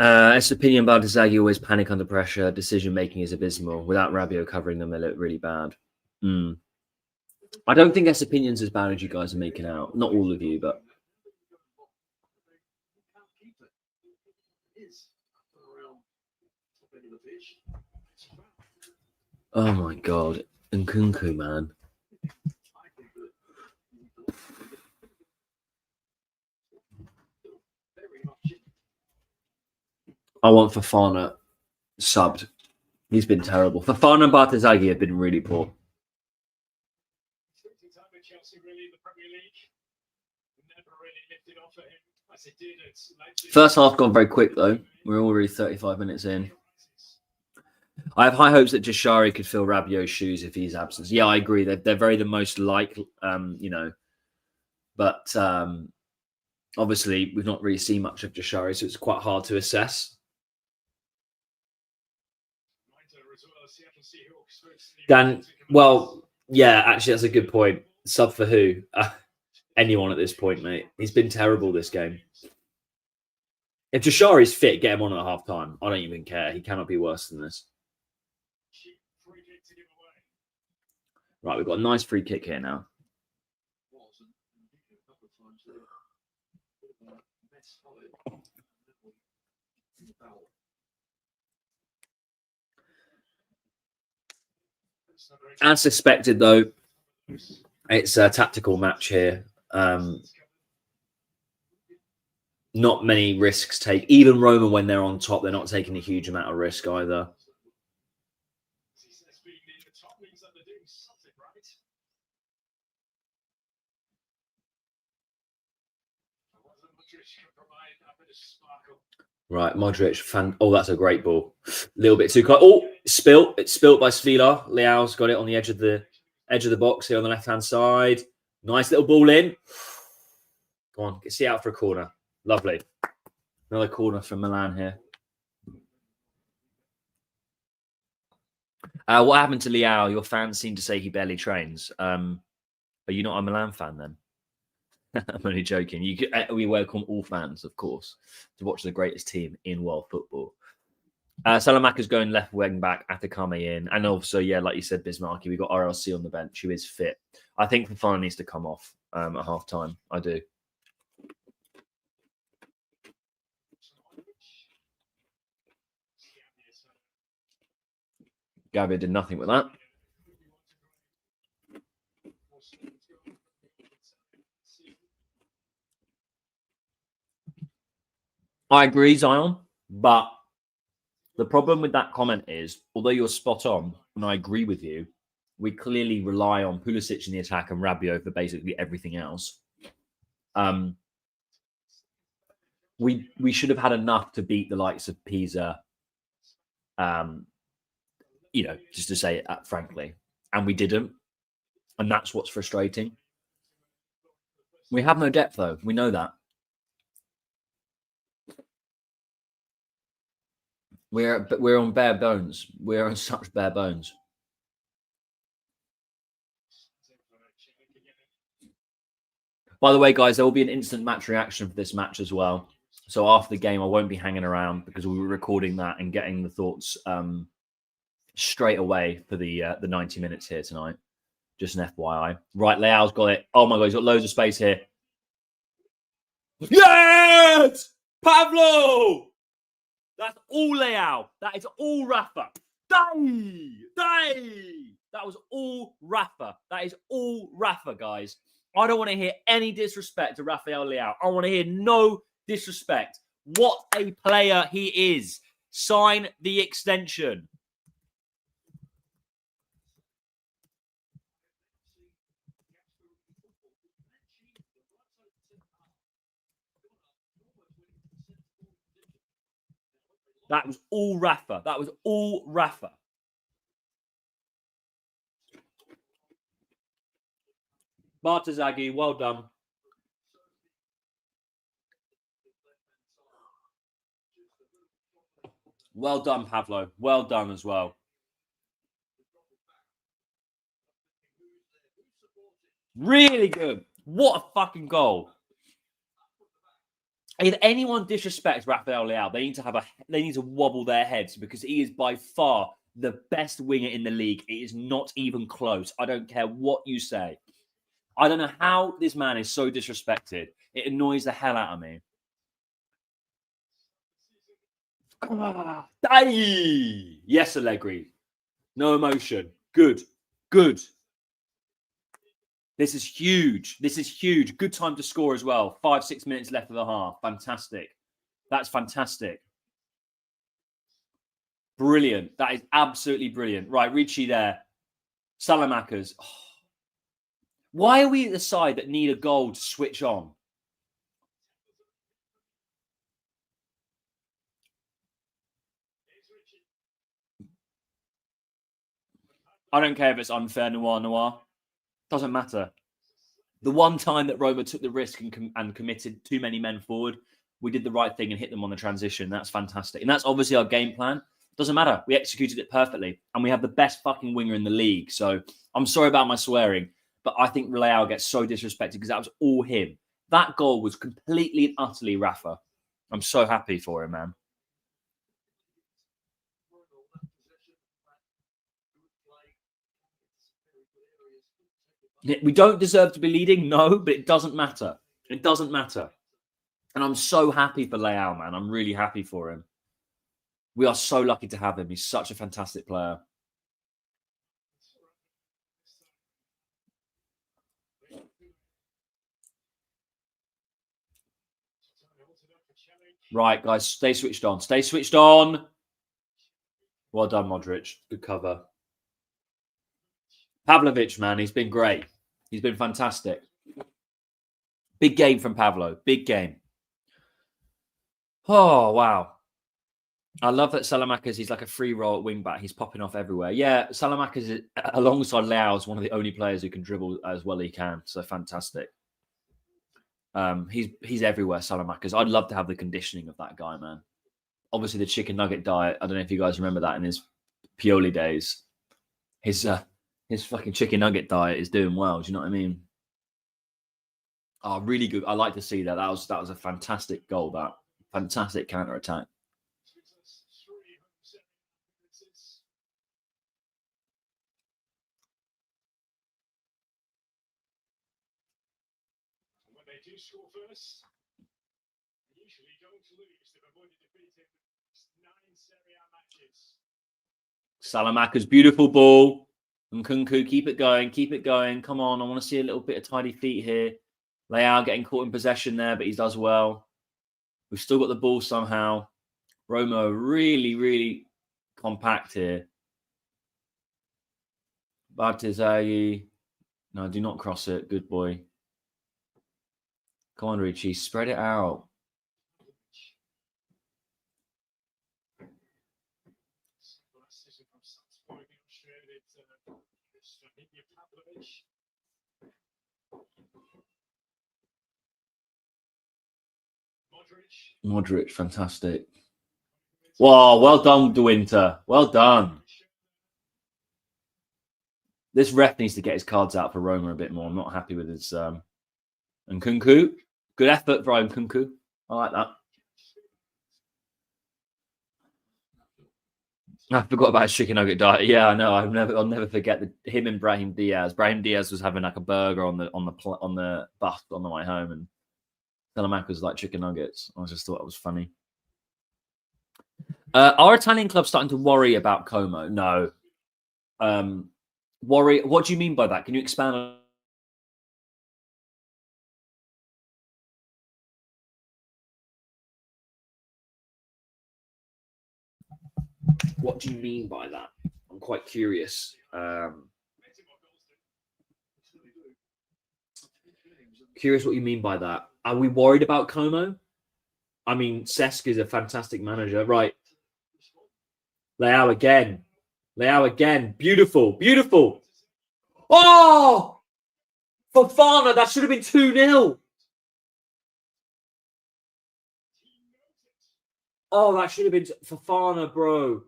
Estepinian Baldizaghi always panic under pressure. Decision making is abysmal. Without Rabiot covering them, they look really bad. I don't think Estepinian's as bad as you guys are making out. Not all of you, but. Oh my god. Nkunku, man. I want Fofana subbed. He's been terrible. Fofana and Bartezaghi have been really poor. First half gone very quick, though. We're already 35 minutes in. I have high hopes that Jashari could fill Rabiot's shoes if he's absent. Yeah, I agree. They're very the most like, but obviously we've not really seen much of Jashari, so it's quite hard to assess. Dan, well, yeah, actually, that's a good point. Sub for who? Anyone at this point, mate. He's been terrible this game. If Jashari's fit, get him on at half time. I don't even care. He cannot be worse than this. Right, we've got a nice free kick here now. As suspected, though, it's a tactical match here. Not many risks take. Even Roma, when they're on top, they're not taking a huge amount of risk either. Right, Modric. Oh, that's a great ball. A little bit too close. Oh, spilt. It's spilt by Svila. Leao's got it on the edge of the box here on the left-hand side. Nice little ball in. Go on, see out for a corner. Lovely. Another corner from Milan here. What happened to Leao? Your fans seem to say he barely trains. Are you not a Milan fan then? I'm only joking. We welcome all fans, of course, to watch the greatest team in world football. Salamaka's going left wing back, Atakame in. And also, yeah, like you said, Bismarcky, we've got RLC on the bench who is fit. I think Fofana needs to come off at half time. I do. Gavia did nothing with that. I agree, Zion, but the problem with that comment is, although you're spot on, and I agree with you, we clearly rely on Pulisic in the attack and Rabiot for basically everything else. We should have had enough to beat the likes of Pisa, just to say it frankly, and we didn't, and that's what's frustrating. We have no depth, though. We know that. We're on bare bones. We're on such bare bones. By the way, guys, there will be an instant match reaction for this match as well. So after the game, I won't be hanging around because we were recording that and getting the thoughts straight away for the 90 minutes here tonight. Just an FYI. Right, Leao's got it. Oh my God, he's got loads of space here. Yes! Pablo! That's all Leao. That is all Rafa. Day! That was all Rafa. That is all Rafa, guys. I don't want to hear any disrespect to Rafael Leao. I want to hear no disrespect. What a player he is. Sign the extension. That was all Rafa. That was all Rafa. Bartezaghi, well done. Well done, Pablo. Well done as well. Really good. What a fucking goal. If anyone disrespects Rafael Leao, they need to wobble their heads because he is by far the best winger in the league. It is not even close. I don't care what you say. I don't know how this man is so disrespected. It annoys the hell out of me. Yes, Allegri. No emotion. Good. This is huge. Good time to score as well. 5-6 minutes left of the half. Fantastic. That's fantastic. Brilliant. That is absolutely brilliant. Right, Ricci there. Salamakers. Oh. Why are we at the side that need a goal to switch on? I don't care if it's unfair, Noir. Doesn't matter. The one time that Roma took the risk and committed too many men forward, we did the right thing and hit them on the transition. That's fantastic. And that's obviously our game plan. Doesn't matter. We executed it perfectly. And we have the best fucking winger in the league. So I'm sorry about my swearing, but I think Leao gets so disrespected because that was all him. That goal was completely and utterly Rafa. I'm so happy for him, man. We don't deserve to be leading, no, but it doesn't matter. It doesn't matter. And I'm so happy for Leao, man. I'm really happy for him. We are so lucky to have him. He's such a fantastic player. Right, guys, stay switched on. Stay switched on. Well done, Modric. Good cover. Pavlovic, man, he's been great. He's been fantastic. Big game from Pavlo. Big game. Oh, wow. I love that Salamakers, he's like a free roll at wing back. He's popping off everywhere. Yeah, Salamakers, alongside Leao, is one of the only players who can dribble as well as he can. So fantastic. He's everywhere, Salamakers. I'd love to have the conditioning of that guy, man. Obviously, the chicken nugget diet. I don't know if you guys remember that in his Pioli days. His fucking chicken nugget diet is doing well. Do you know what I mean? Oh, really good. I like to see that. That was a fantastic goal. That fantastic counter attack. When they do score first, they usually don't lose. They've avoided defeat in 9 Serie A matches. Salamaca's beautiful ball. And Nkunku, keep it going. Come on, I want to see a little bit of tidy feet here. Leao getting caught in possession there, but he does well. We've still got the ball somehow. Roma really, really compact here. Bartezai. No, do not cross it. Good boy. Come on, Ricci. Spread it out. Modric, fantastic. Wow, well done, De Winter. Well done. This ref needs to get his cards out for Roma a bit more. I'm not happy with his and Nkunku. Good effort, Brian Nkunku. I like that. I forgot about his chicken nugget diet. Yeah, I know. I'll never forget him and Brahim Diaz. Brahim Diaz was having like a burger on the bus on the way home, and Telemac was like chicken nuggets. I just thought it was funny. Are Italian clubs starting to worry about Como? No. Worry. What do you mean by that? Can you expand on? What do you mean by that? I'm quite curious. Curious what you mean by that. Are we worried about Como? I mean, Cesc is a fantastic manager, right? Leao again. Beautiful. Oh! Fofana, that should have been 2-0. Oh, that should have been Fofana, bro.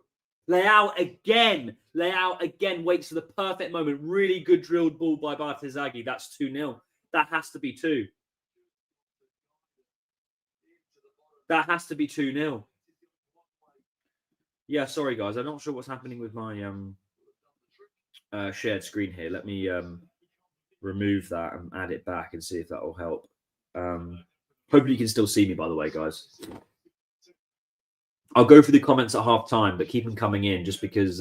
Leao again waits for the perfect moment. Really good drilled ball by Bartezaghi. That's 2-0. That has to be 2. That has to be 2-0. Yeah, sorry guys, I'm not sure what's happening with my shared screen here. Let me remove that and add it back and see if that will help. Hopefully you can still see me, by the way, guys. I'll go through the comments at half time, but keep them coming in just because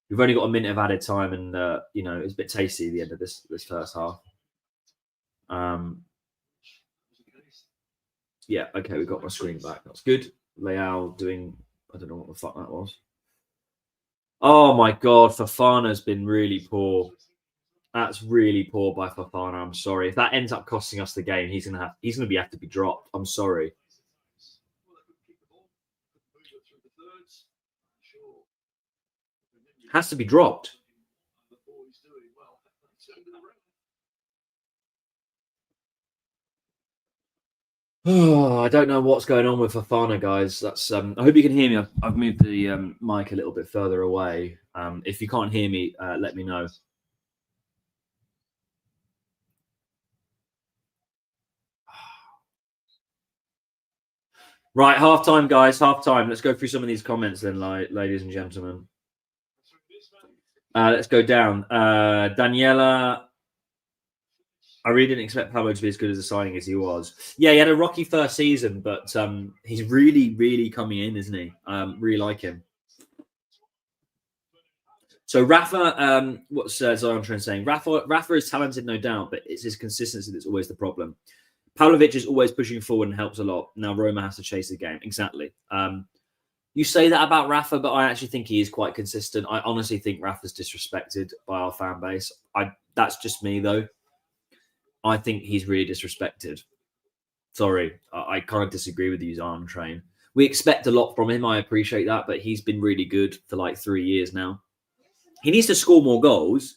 we've only got a minute of added time, and you know, it's a bit tasty at the end of this first half. Yeah, okay, we've got my screen back. That's good. Leao doing, I don't know what the fuck that was. Oh my god, Fofana's been really poor. That's really poor by Fofana. I'm sorry. If that ends up costing us the game, he's gonna have to be dropped. I'm sorry. Has to be dropped. Oh, I don't know what's going on with Fofana, guys. That's I hope you can hear me. I've moved the mic a little bit further away. If you can't hear me, let me know. Right, half time, guys. Half time. Let's go through some of these comments then, ladies and gentlemen. Let's go down. Daniela. I really didn't expect Pablo to be as good as a signing as he was. Yeah, he had a rocky first season, but he's really, really coming in, isn't he? Really like him. So Rafa, what's Zion Trent saying? Rafa is talented, no doubt, but it's his consistency that's always the problem. Pavlovic is always pushing forward and helps a lot. Now Roma has to chase the game. Exactly. You say that about Rafa, but I actually think he is quite consistent. I honestly think Rafa's disrespected by our fan base. That's just me, though. I think he's really disrespected. Sorry, I kind of disagree with you, Zion Train. We expect a lot from him. I appreciate that, but he's been really good for like 3 years now. He needs to score more goals.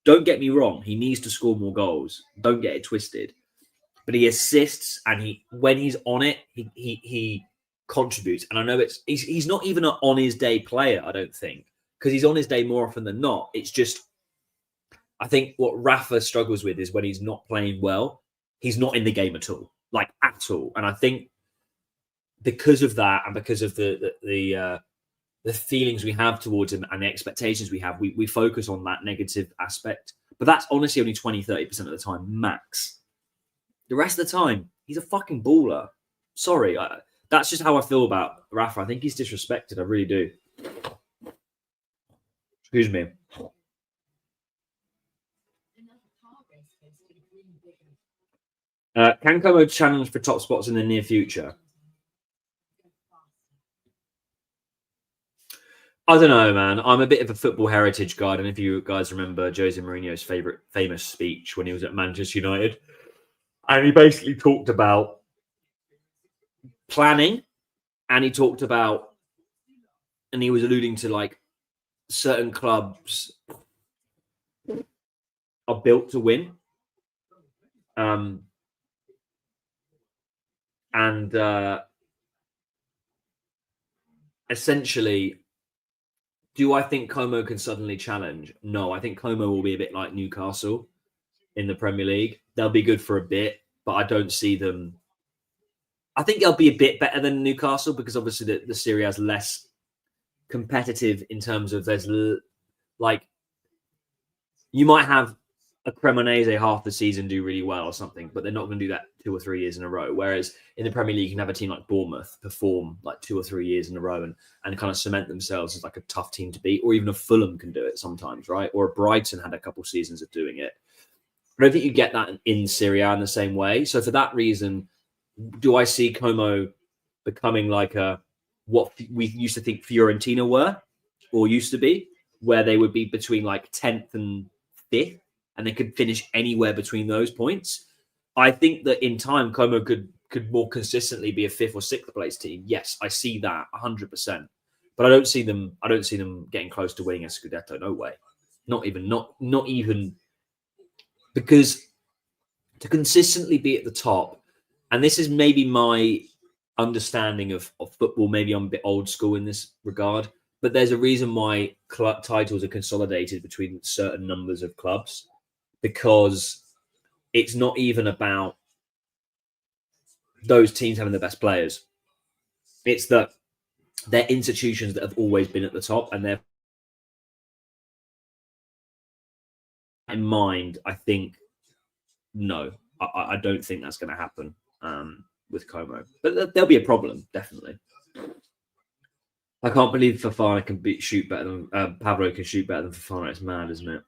Don't get me wrong. He needs to score more goals. Don't get it twisted. But he assists, and when he's on it, he contributes. And I know he's not even an on his day player, I don't think, because he's on his day more often than not. It's just, I think what Rafa struggles with is when he's not playing well, he's not in the game at all, like at all. And I think because of that, and because of the feelings we have towards him and the expectations we have, we focus on that negative aspect. But that's honestly only 20-30% of the time, max. The rest of the time, he's a fucking baller. Sorry, that's just how I feel about Rafa. I think he's disrespected. I really do. Excuse me. Can Como challenge for top spots in the near future? I don't know, man. I'm a bit of a football heritage guy. I don't know if you guys remember Jose Mourinho's famous speech when he was at Manchester United. And he basically talked about planning, and he talked about, and he was alluding to like certain clubs are built to win. Essentially, do I think Como can suddenly challenge? No, I think Como will be a bit like Newcastle in the Premier League. They'll be good for a bit, but I don't see them. I think they'll be a bit better than Newcastle because obviously the Serie A is less competitive in terms of there's like you might have a Cremonese half the season do really well or something, but they're not going to do that 2 or 3 years in a row. Whereas in the Premier League, you can have a team like Bournemouth perform like 2 or 3 years in a row and kind of cement themselves as like a tough team to beat, or even a Fulham can do it sometimes, right? Or a Brighton had a couple seasons of doing it. I don't think you get that in Serie A in the same way. So for that reason, do I see Como becoming like what we used to think Fiorentina were or used to be, where they would be between like 10th and 5th, and they could finish anywhere between those points? I think that in time, Como could more consistently be a 5th or 6th place team. Yes, I see that 100%, but I don't see them getting close to winning a Scudetto. No way. Not even because to consistently be at the top, and this is maybe my understanding of football. Maybe I'm a bit old school in this regard, but there's a reason why club titles are consolidated between certain numbers of clubs, because it's not even about those teams having the best players. It's that they're institutions that have always been at the top, and they're in mind. I think no, I don't think that's going to happen with Como, but there'll be a problem definitely. I can't believe Fofana can shoot better than Pablo can shoot better than Fofana. It's mad, isn't it?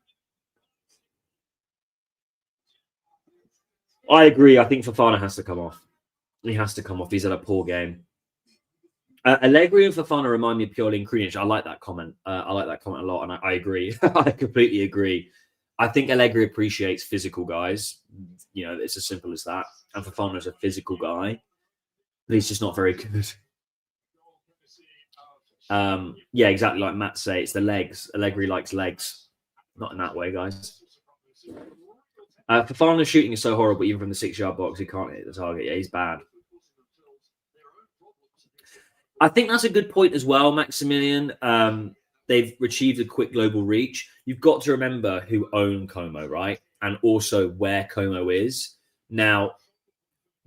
I agree. I think Fofana has to come off. He has to come off. He's had a poor game. Allegri and Fofana remind me of Pioli and Krunic. I like that comment. I like that comment a lot, and I agree. I completely agree. I think Allegri appreciates physical guys. You know, it's as simple as that. And Fofana's a physical guy, but he's just not very good. Yeah, exactly like Matt say. It's the legs. Allegri likes legs. Not in that way, guys. Fofana's shooting is so horrible, even from the 6-yard box, he can't hit the target. Yeah, he's bad. I think that's a good point as well, Maximilian. They've achieved a quick global reach. You've got to remember who own Como, right? And also where Como is. Now,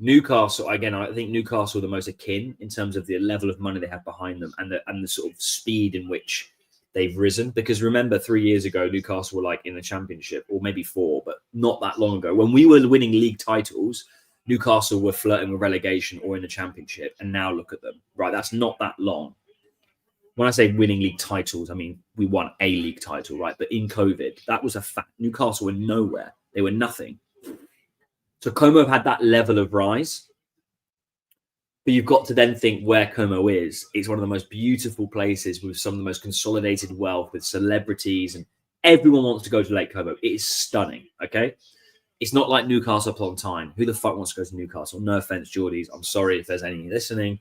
Newcastle, again, I think Newcastle are the most akin in terms of the level of money they have behind them and the sort of speed in which they've risen. Because remember, 3 years ago, Newcastle were like in the Championship, or maybe 4, but not that long ago. When we were winning league titles, Newcastle were flirting with relegation or in the Championship, and now look at them. Right, that's not that long. When I say winning league titles, I mean we won a league title, right? But in COVID, that was a fact. Newcastle were nowhere. They were nothing. So Como have had that level of rise. But you've got to then think where Como is. It's one of the most beautiful places with some of the most consolidated wealth, with celebrities, and everyone wants to go to Lake Como. It is stunning, okay? It's not like Newcastle upon Tyne. Who the fuck wants to go to Newcastle? No offense, Geordies. I'm sorry if there's any listening,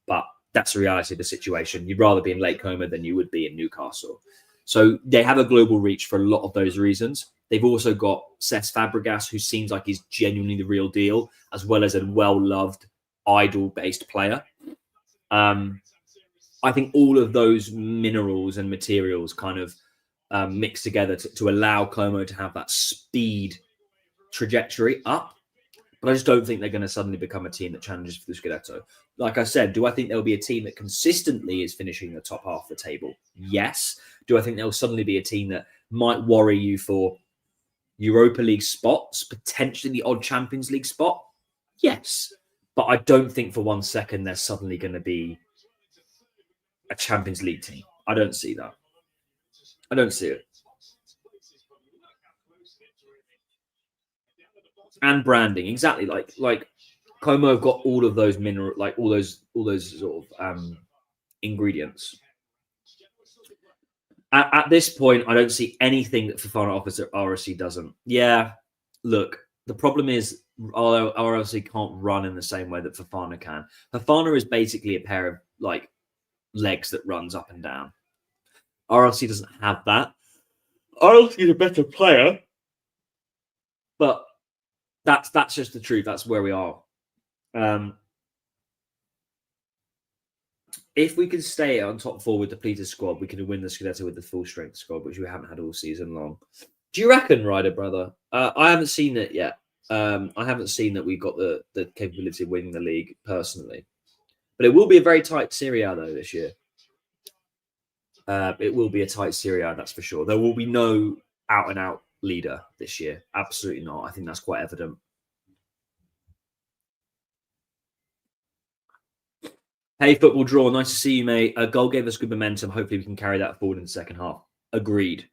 but that's the reality of the situation. You'd rather be in Lake Como than you would be in Newcastle. So they have a global reach for a lot of those reasons. They've also got Cesc Fabregas, who seems like he's genuinely the real deal, as well as a well-loved, idol-based player. I think all of those minerals and materials kind of mix together to allow Como to have that speed trajectory up, but I just don't think they're going to suddenly become a team that challenges for the Scudetto. Like I said, do I think there'll be a team that consistently is finishing in the top half of the table? Yes. Do I think there'll suddenly be a team that might worry you for Europa League spots, potentially the odd Champions League spot? Yes. But I don't think for 1 second they're suddenly going to be a Champions League team. I don't see that. I don't see it. And branding, exactly. Like Como have got all of those mineral, like all those sort of ingredients. At this point, I don't see anything that Fofana offers that RSC doesn't. Yeah, look, the problem is RSC can't run in the same way that Fofana can. Fofana is basically a pair of like legs that runs up and down. RLC doesn't have that. RLC is a better player, but that's just the truth. That's where we are. If we can stay on top 4 with the depleted squad, we can win the Scudetto with the full strength squad, which we haven't had all season long. Do you reckon, Ryder, brother? I haven't seen it yet. I haven't seen that we've got the capability of winning the league personally. But it will be a very tight Serie A, though, this year. It will be a tight Serie A, that's for sure. There will be no out-and-out leader this year. Absolutely not. I think that's quite evident. Hey, football draw. Nice to see you, mate. A goal gave us good momentum. Hopefully we can carry that forward in the second half. Agreed.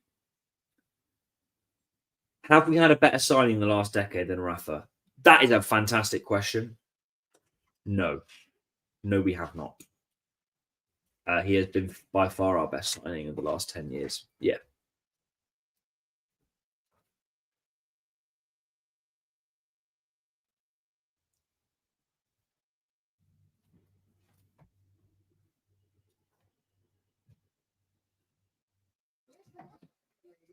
Have we had a better signing in the last decade than Rafa? That is a fantastic question. No. No, we have not. He has been by far our best signing of the last 10 years. Yeah.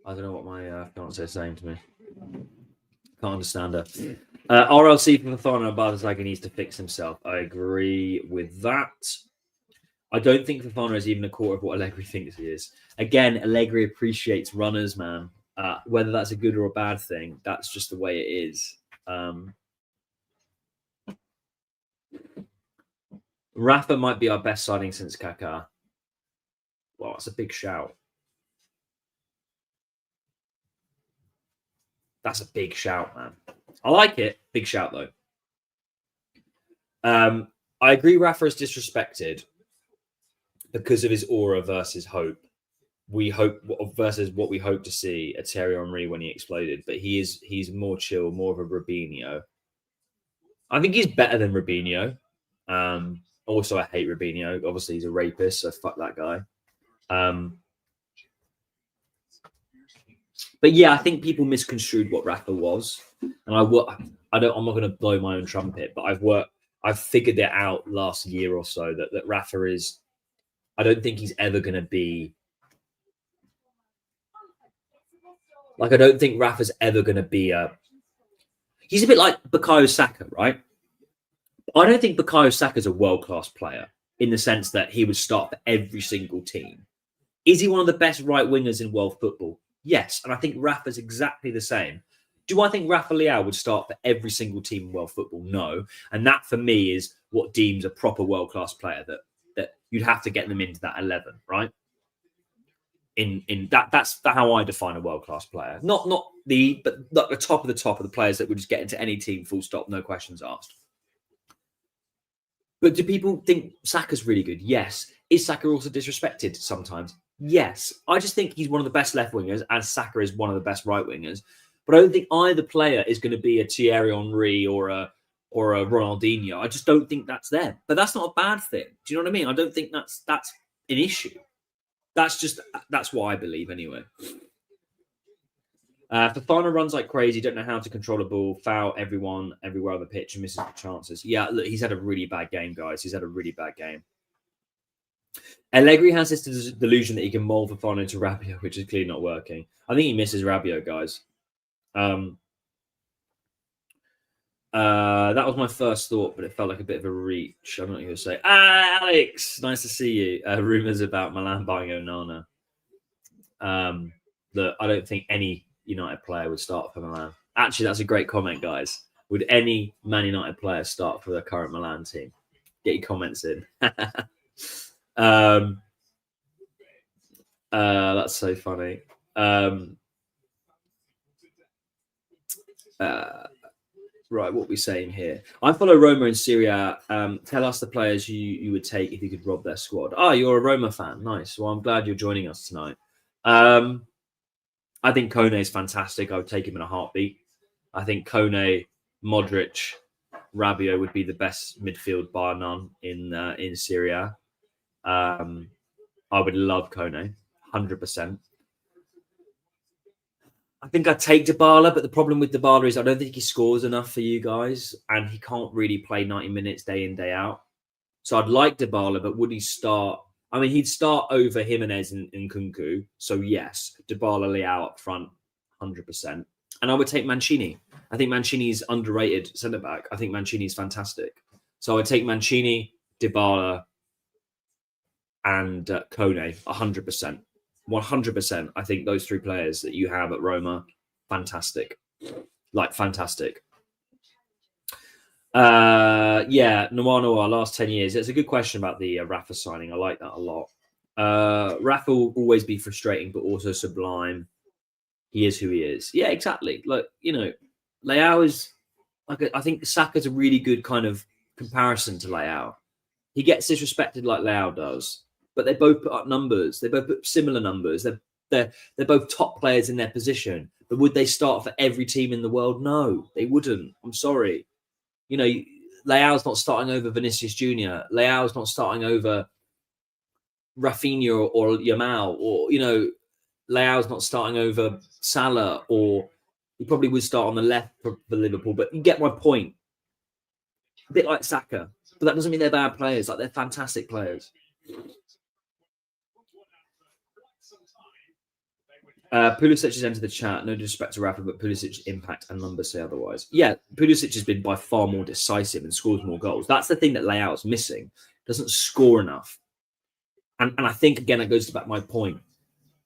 I don't know what my fiance is saying to me. Can't understand her. RLC for Fofana and Bartosagi needs to fix himself. I agree with that. I don't think Fofana is even a quarter of what Allegri thinks he is. Again, Allegri appreciates runners, man. Whether that's a good or a bad thing, that's just the way it is. Rafa might be our best signing since Kaká. Well, that's a big shout. That's a big shout, man. I like it. Big shout, though. I agree Rafa is disrespected because of his aura versus hope. We hope versus what we hope to see at Thierry Henry when he exploded. But he's more chill, more of a Robinho. I think he's better than Robinho. Also, I hate Robinho. Obviously, he's a rapist, so fuck that guy. But yeah, I think people misconstrued what Rafa was, and I'm not going to blow my own trumpet, but I've figured it out last year or so that Rafa is. I don't think he's ever going to be like. I don't think Rafa's ever going to be a. He's a bit like Bukayo Saka, right? I don't think Bukayo Saka is a world-class player in the sense that he would start for every single team. Is he one of the best right wingers in world football? Yes, and I think Rafa's exactly the same. Do I think Rafa Leao would start for every single team in world football? No, and that for me is what deems a proper world-class player. That you'd have to get them into that 11, right? In that's how I define a world-class player. Not the top of the players that would just get into any team, full stop, no questions asked. But do people think Saka's really good? Yes. Is Saka also disrespected sometimes? Yes. I just think he's one of the best left wingers, as Saka is one of the best right wingers. But I don't think either player is going to be a Thierry Henry or a Ronaldinho. I just don't think that's them. But that's not a bad thing. Do you know what I mean? I don't think that's an issue. That's what I believe anyway. Fofana runs like crazy, don't know how to control a ball, foul everyone, everywhere on the pitch, and misses chances. Yeah, look, he's had a really bad game, guys. He's had a really bad game. Allegri has this delusion that he can mold Fofana into Rabiot, which is clearly not working. I think he misses Rabiot, guys. That was my first thought, but it felt like a bit of a reach. I'm not going to say, Alex, nice to see you. Rumours about Milan buying Onana. Look, I don't think any United player would start for Milan. Actually, that's a great comment, guys. Would any Man United player start for the current Milan team? Get your comments in. That's so funny. Right, what are we saying here? I follow Roma in Serie A. Tell us the players you would take if you could rob their squad. Oh, you're a Roma fan. Nice. Well, I'm glad you're joining us tonight. I think Kone is fantastic. I would take him in a heartbeat. I think Kone, Modric, Rabiot would be the best midfield bar none in Serie A. I would love Kone, 100%. I think I'd take Dybala, but the problem with Dybala is I don't think he scores enough for you guys, and he can't really play 90 minutes day in, day out. So I'd like Dybala, but would he start? I mean, he'd start over Jimenez and Nkunku. So yes, Dybala, Leao up front, 100%. And I would take Mancini. I think Mancini's underrated centre-back. I think Mancini's fantastic. So I would take Mancini, Dybala, and Kone, 100%. 100%. I think those three players that you have at Roma, fantastic. Like, fantastic. Yeah, Noir, last 10 years. It's a good question about the Rafa signing. I like that a lot. Rafa will always be frustrating, but also sublime. He is who he is. Yeah, exactly. Like, Leao is, like, I think Saka's a really good kind of comparison to Leao. He gets disrespected like Leao does, but they both put up numbers. They both put similar numbers. They're both top players in their position. But would they start for every team in the world? No, they wouldn't. I'm sorry. Leao's not starting over Vinicius Jr. Leao's not starting over Rafinha or Yamal, or Leao's not starting over Salah, or he probably would start on the left for Liverpool. But you get my point. A bit like Saka, but that doesn't mean they're bad players. Like, they're fantastic players. Pulisic has entered the chat. No disrespect to Rafa, but Pulisic's impact and numbers say otherwise. Yeah, Pulisic has been by far more decisive and scores more goals. That's the thing that Leao's missing. Doesn't score enough. And I think, again, it goes back to my point.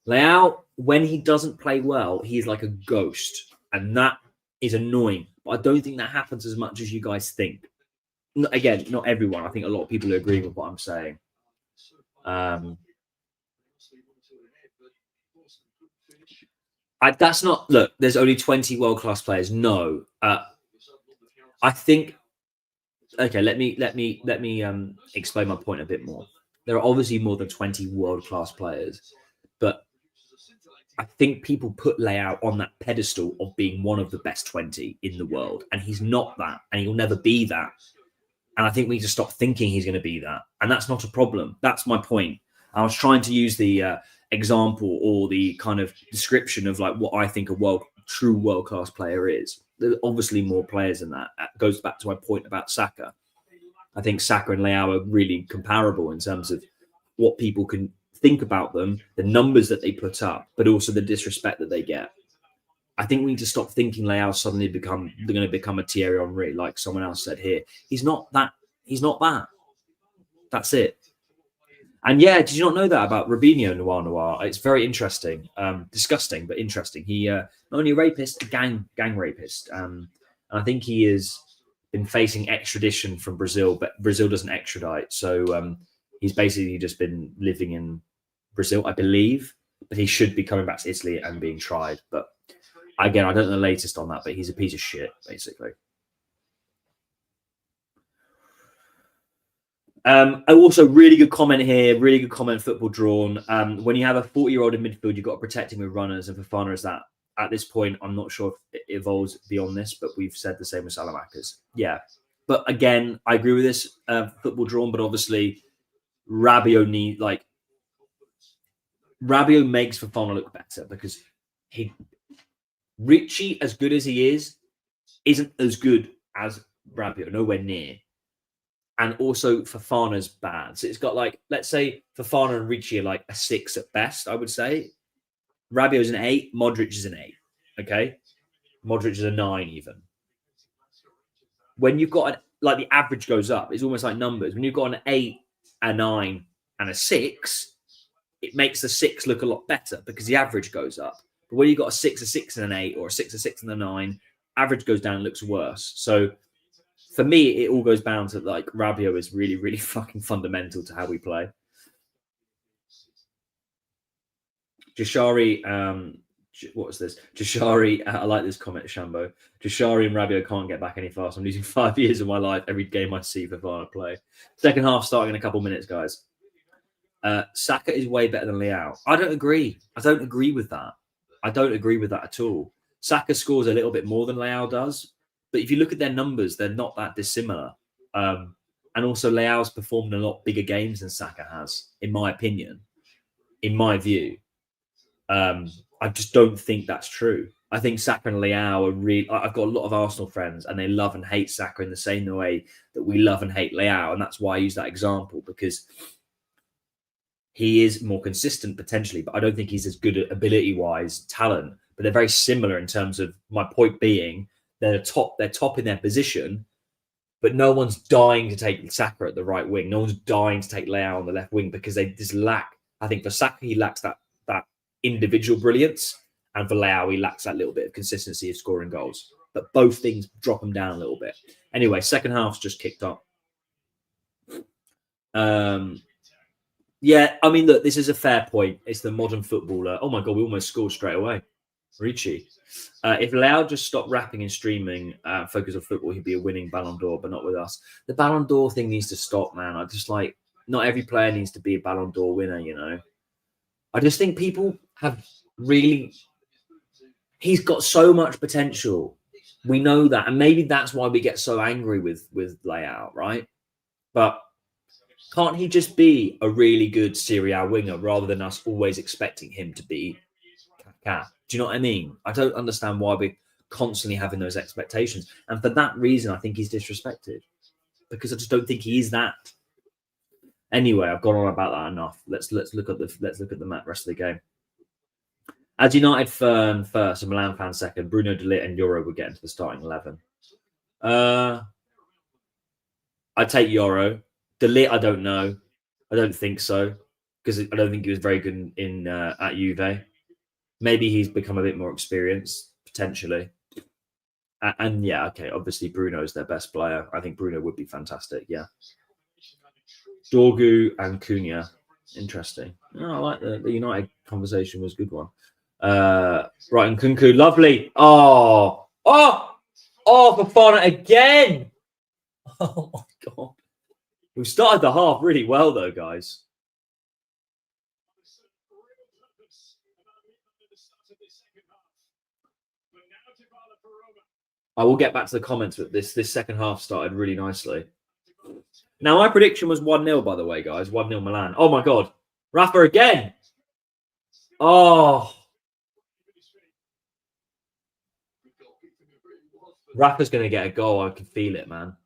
Leao, when he doesn't play well, he is like a ghost. And that is annoying. But I don't think that happens as much as you guys think. again, not everyone. I think a lot of people are agreeing with what I'm saying. That's not, look, there's only 20 world-class players. No. I think, okay, let me explain my point a bit more. There are obviously more than 20 world-class players, but I think people put Leao on that pedestal of being one of the best 20 in the world, and he's not that, and he'll never be that. And I think we need to stop thinking he's going to be that, and that's not a problem. That's my point. I was trying to use the example or the kind of description of like what I think a true world-class player is. There's obviously more players than that. That goes back to my point about Saka. I think Saka and Leao are really comparable in terms of what people can think about them, the numbers that they put up, but also the disrespect that they get. I think we need to stop thinking Leao suddenly they're going to become a Thierry Henry, like someone else said here. He's not that. He's not that. That's it. And yeah, did you not know that about Robinho Noir? It's very interesting, disgusting, but interesting. He not only a rapist, a gang rapist. And I think he has been facing extradition from Brazil, but Brazil doesn't extradite. So he's basically just been living in Brazil, I believe, but he should be coming back to Italy and being tried. But again, I don't know the latest on that, but he's a piece of shit, basically. Also, really good comment here. Really good comment, Football Drawn. When you have a 40-year-old in midfield, you've got to protect him with runners. And Fofana is that. At this point, I'm not sure if it evolves beyond this, but we've said the same with Salamakers. Yeah. But again, I agree with this, Football Drawn, but obviously Rabiot Rabiot makes Fofana look better because Richie, as good as he is, isn't as good as Rabiot, nowhere near. And also Fofana's bad. So it's got like, let's say Fofana and Ricci are like a 6 at best, I would say. Rabiot's an 8, Modric is an 8. Okay? Modric is a 9 even. When you've got like the average goes up, it's almost like numbers. When you've got an 8, a 9, and a 6, it makes the 6 look a lot better because the average goes up. But when you've got a 6, and an 8, or a 6, a 6, and a 9, average goes down and looks worse. So for me, it all goes down to like Rabiot is really, really fucking fundamental to how we play. Jashari, what was this? Jashari, I like this comment, Shambo. Jashari and Rabiot can't get back any faster. I'm losing 5 years of my life every game I see Fofana play. Second half starting in a couple minutes, guys. Saka is way better than Leao. I don't agree. I don't agree with that. I don't agree with that at all. Saka scores a little bit more than Leao does, but if you look at their numbers, they're not that dissimilar. And also, Leao's performed in a lot bigger games than Saka has, in my opinion, in my view. I just don't think that's true. I think Saka and Leao are really. I've got a lot of Arsenal friends, and they love and hate Saka in the same way that we love and hate Leao, and that's why I use that example because he is more consistent potentially, but I don't think he's as good at ability-wise, talent. But they're very similar in terms of my point being they're top in their position, but no one's dying to take Saka at the right wing. No one's dying to take Leao on the left wing because they just lack. I think for Saka he lacks that individual brilliance, and for Leao he lacks that little bit of consistency of scoring goals. But both things drop him down a little bit. Anyway, second half's just kicked off. Yeah, I mean, look, this is a fair point. It's the modern footballer. Oh my God, we almost scored straight away. Ricci. If Leao just stopped rapping and streaming, focus on football, he'd be a winning Ballon d'Or, but not with us. The Ballon d'Or thing needs to stop, man. I just like, not every player needs to be a Ballon d'Or winner, you know. I just think people have really, he's got so much potential. We know that. And maybe that's why we get so angry with Leao, right? But can't he just be a really good Serie A winger rather than us always expecting him to be Kaká? Do you know what I mean? I don't understand why we're constantly having those expectations. And for that reason, I think he's disrespected because I just don't think he is that. Anyway, I've gone on about that enough. Let's look at the rest of the game. As United fan first and Milan fan second, Bruno De Ligt and Euro would get into the starting 11. I'd take Euro. De Ligt, I don't know. I don't think so because I don't think he was very good in at Juve. Maybe he's become a bit more experienced potentially. And yeah, okay, obviously Bruno's their best player. I think Bruno would be fantastic. Yeah. Dorgu and Cunha. Interesting. Oh, I like the United conversation was a good one. Right, and Kunku, lovely. Oh, Fofana again. Oh my god. We've started the half really well though, guys. I will get back to the comments, but this second half started really nicely. Now, my prediction was 1-0, by the way, guys. 1-0 Milan. Oh, my God. Rafa again. Oh. Rafa's going to get a goal. I can feel it, man.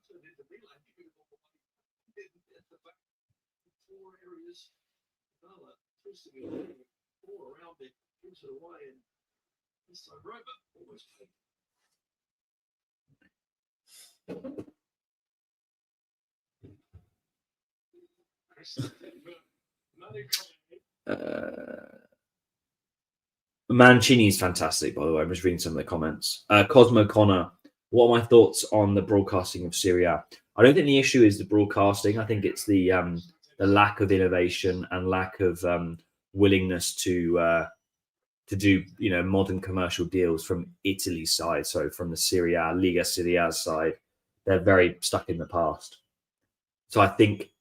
Mancini is fantastic, by the way. I'm just reading some of the comments. Cosmo Connor, what are my thoughts on the broadcasting of Serie A? I don't think the issue is the broadcasting. I think it's the lack of innovation and lack of willingness to do modern commercial deals from Italy's side. So from the Serie A, Liga Serie A side, they're very stuck in the past. So I think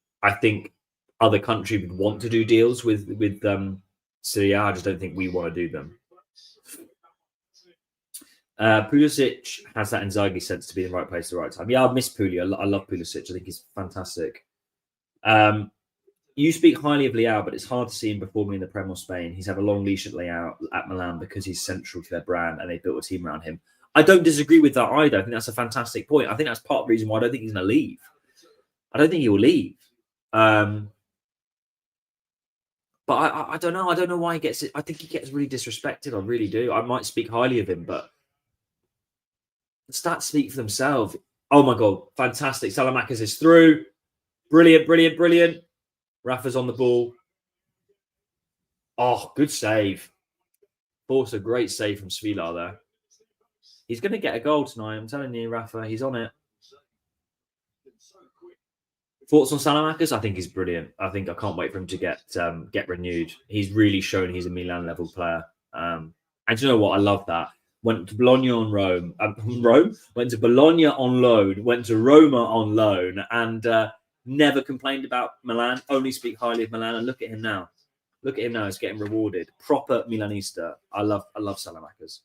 other countries would want to do deals with Serie A. I just don't think we want to do them. Pulisic has that Inzaghi sense to be in the right place at the right time. Yeah, I miss Pulisic. I love Pulisic. I think he's fantastic. You speak highly of Leao, but it's hard to see him performing in the Prem or Spain. He's had a long leash at Leao at Milan because he's central to their brand and they built a team around him. I don't disagree with that either. I think that's a fantastic point. I think that's part of the reason why I don't think he's going to leave. I don't think he will leave. But I don't know. I don't know why he gets it. I think he gets really disrespected. I really do. I might speak highly of him, but the stats speak for themselves. Oh my God. Fantastic. Salamakis is through. Brilliant, brilliant, brilliant. Rafa's on the ball. Oh, good save. Force a great save from Svilar there. He's going to get a goal tonight. I'm telling you, Rafa, he's on it. Thoughts on Salamakis? I think he's brilliant. I can't wait for him to get renewed. He's really shown he's a Milan level player. And you know what? I love that. Went to Bologna on Rome. Went to Bologna on loan. Went to Roma on loan, and never complained about Milan. Only speak highly of Milan. And look at him now. Look at him now. He's getting rewarded. Proper Milanista. I love Salamakis.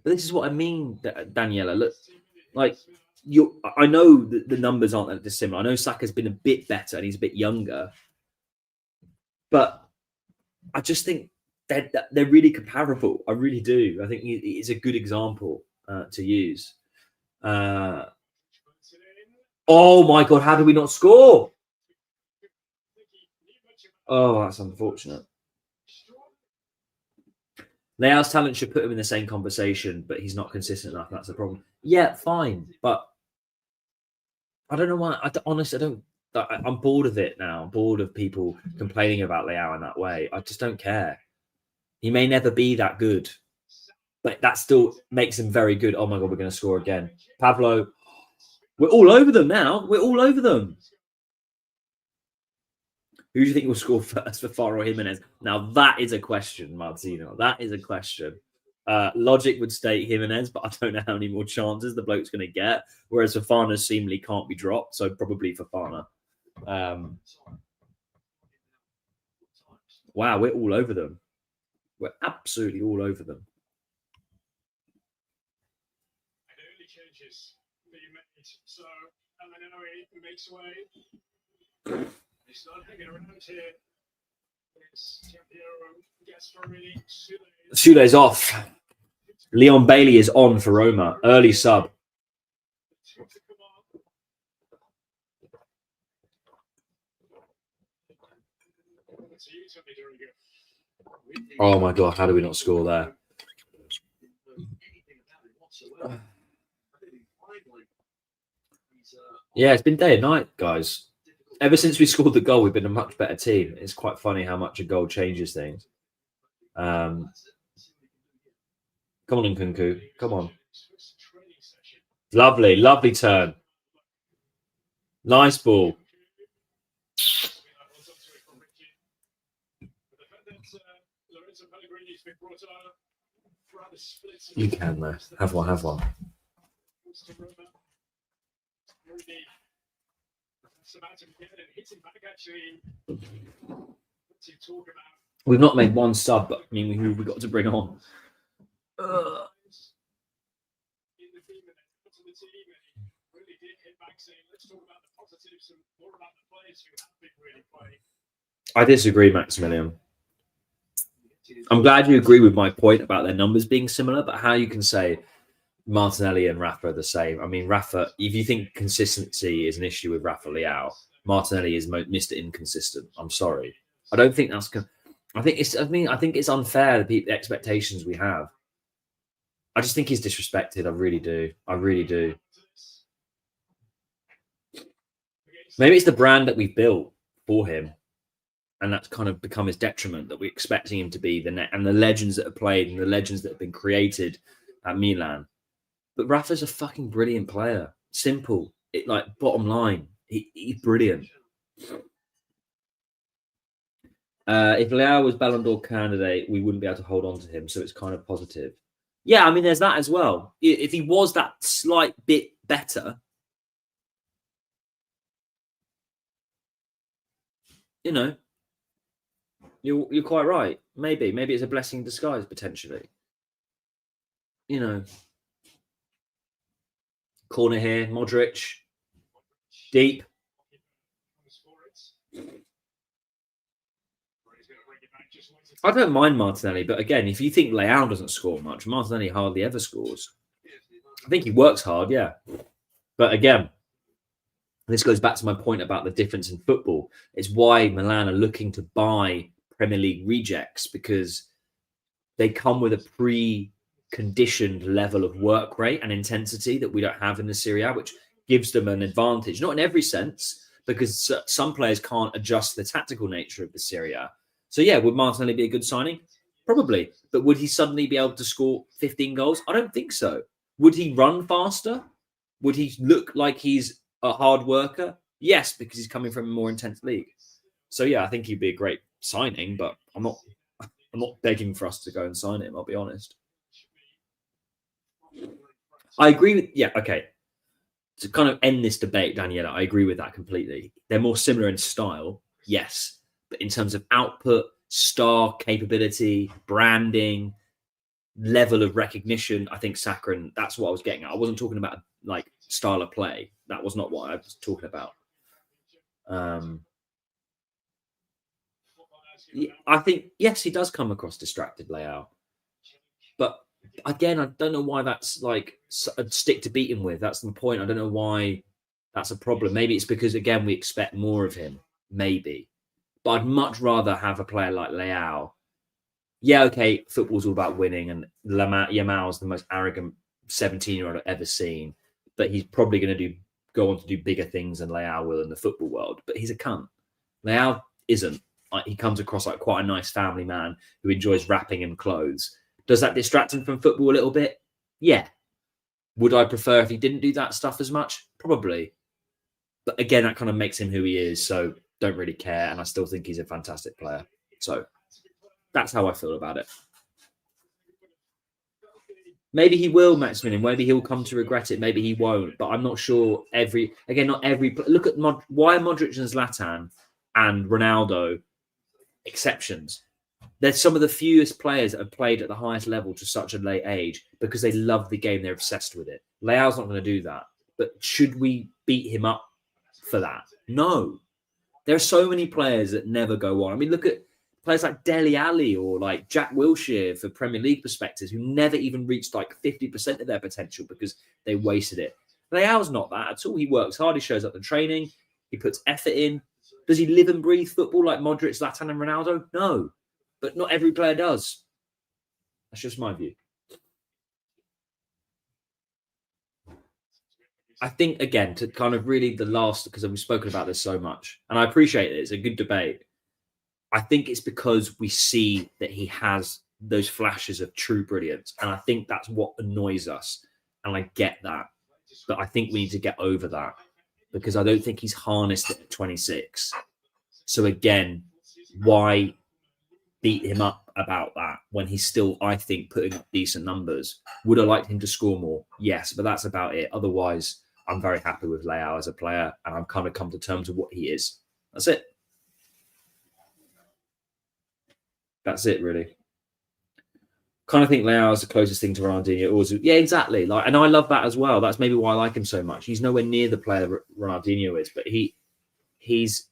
But this is what I mean, Daniela. Look, like. I know the numbers aren't that dissimilar. I know Saka's been a bit better and he's a bit younger, but I just think they're really comparable. I really do. I think he's a good example to use. Oh my God! How did we not score? Oh, that's unfortunate. Leao's talent should put him in the same conversation, but he's not consistent enough. That's the problem. Yeah, fine, but I don't know why. I'm bored of it now. I'm bored of people complaining about Leao in that way. I just don't care. He may never be that good, but that still makes him very good. Oh my God, we're going to score again. Pablo, we're all over them now. We're all over them. Who do you think will score first for Faro Jimenez? Now, that is a question, Martino. That is a question. Logic would state Jimenez, but I don't know how many more chances the bloke's going to get. Whereas Fofana seemingly can't be dropped, so probably Fofana. Wow, we're all over them. We're absolutely all over them. Sule's off. Leon Bailey is on for Roma. Early sub. Oh my God, how do we not score there? Yeah, it's been day and night, guys. Ever since we scored the goal, we've been a much better team. It's quite funny how much a goal changes things. Come on, Nkunku. Come on. Lovely turn. Nice ball. You can, though. Have one. We've not made one sub, but I mean, we've got to bring on. I disagree, Maximilian. I'm glad you agree with my point about their numbers being similar, but how you can say Martinelli and Rafa are the same? I mean, Rafa, if you think consistency is an issue with Rafa Leao, Martinelli is Mr. Inconsistent. I'm sorry. I don't think that's. I think it's unfair, the expectations we have. I just think he's disrespected. I really do. Maybe it's the brand that we've built for him, and that's kind of become his detriment, that we're expecting him to be and the legends that have played and the legends that have been created at Milan. But Rafa's a fucking brilliant player. Simple. Bottom line, he's brilliant. If Leao was Ballon d'Or candidate, we wouldn't be able to hold on to him, so it's kind of positive. Yeah, I mean, there's that as well. If he was that slight bit better, you know, you're quite right. Maybe it's a blessing in disguise, potentially. You know, corner here, Modric, deep. I don't mind Martinelli, but again, if you think Leao doesn't score much, Martinelli hardly ever scores. I think he works hard, yeah. But again, this goes back to my point about the difference in football. It's why Milan are looking to buy Premier League rejects, because they come with a pre-conditioned level of work rate and intensity that we don't have in the Serie A, which gives them an advantage. Not in every sense, because some players can't adjust the tactical nature of the Serie A. So yeah, would Martinelli be a good signing? Probably. But would he suddenly be able to score 15 goals? I don't think so. Would he run faster? Would he look like he's a hard worker? Yes, because he's coming from a more intense league. So yeah, I think he'd be a great signing, but I'm not begging for us to go and sign him, I'll be honest. I agree with, yeah, okay. To kind of end this debate, Daniela, I agree with that completely. They're more similar in style, yes. But in terms of output, star capability, branding, level of recognition, I think Sakharine, that's what I was getting at. I wasn't talking about like style of play. That was not what I was talking about. I think, yes, he does come across distracted, Leao. But again, I don't know why that's like a stick to beat him with. That's the point. I don't know why that's a problem. Maybe it's because, again, we expect more of him. Maybe. But I'd much rather have a player like Leao. Yeah, okay, football's all about winning, and Yamal's the most arrogant 17-year-old I've ever seen. But he's probably going to go on to do bigger things than Leao will in the football world. But he's a cunt. Leao isn't. He comes across like quite a nice family man who enjoys wrapping in clothes. Does that distract him from football a little bit? Yeah. Would I prefer if he didn't do that stuff as much? Probably. But again, that kind of makes him who he is. So don't really care. And I still think he's a fantastic player. So that's how I feel about it. Maybe he will, Maximilian. Maybe he'll come to regret it. Maybe he won't. But I'm not sure. Not every. Look at why Modric and Zlatan and Ronaldo exceptions. They're some of the fewest players that have played at the highest level to such a late age because they love the game. They're obsessed with it. Leao's not going to do that. But should we beat him up for that? No. There are so many players that never go on. I mean, look at players like Dele Alli or like Jack Wilshere for Premier League perspectives who never even reached like 50% of their potential because they wasted it. Leao's not that at all. He works hard. He shows up in training. He puts effort in. Does he live and breathe football like Modric, Zlatan and Ronaldo? No. But not every player does. That's just my view. I think, again, to kind of really the last, because we've spoken about this so much, and I appreciate it. It's a good debate. I think it's because we see that he has those flashes of true brilliance. And I think that's what annoys us. And I get that. But I think we need to get over that, because I don't think he's harnessed it at 26. So again, why beat him up about that when he's still, I think, putting up decent numbers? Would I like him to score more? Yes, but that's about it. Otherwise, I'm very happy with Leao as a player, and I've kind of come to terms with what he is. That's it. That's it, really. Kind of think Leao is the closest thing to Ronaldinho. Yeah, exactly. Like, and I love that as well. That's maybe why I like him so much. He's nowhere near the player Ronaldinho is, but he's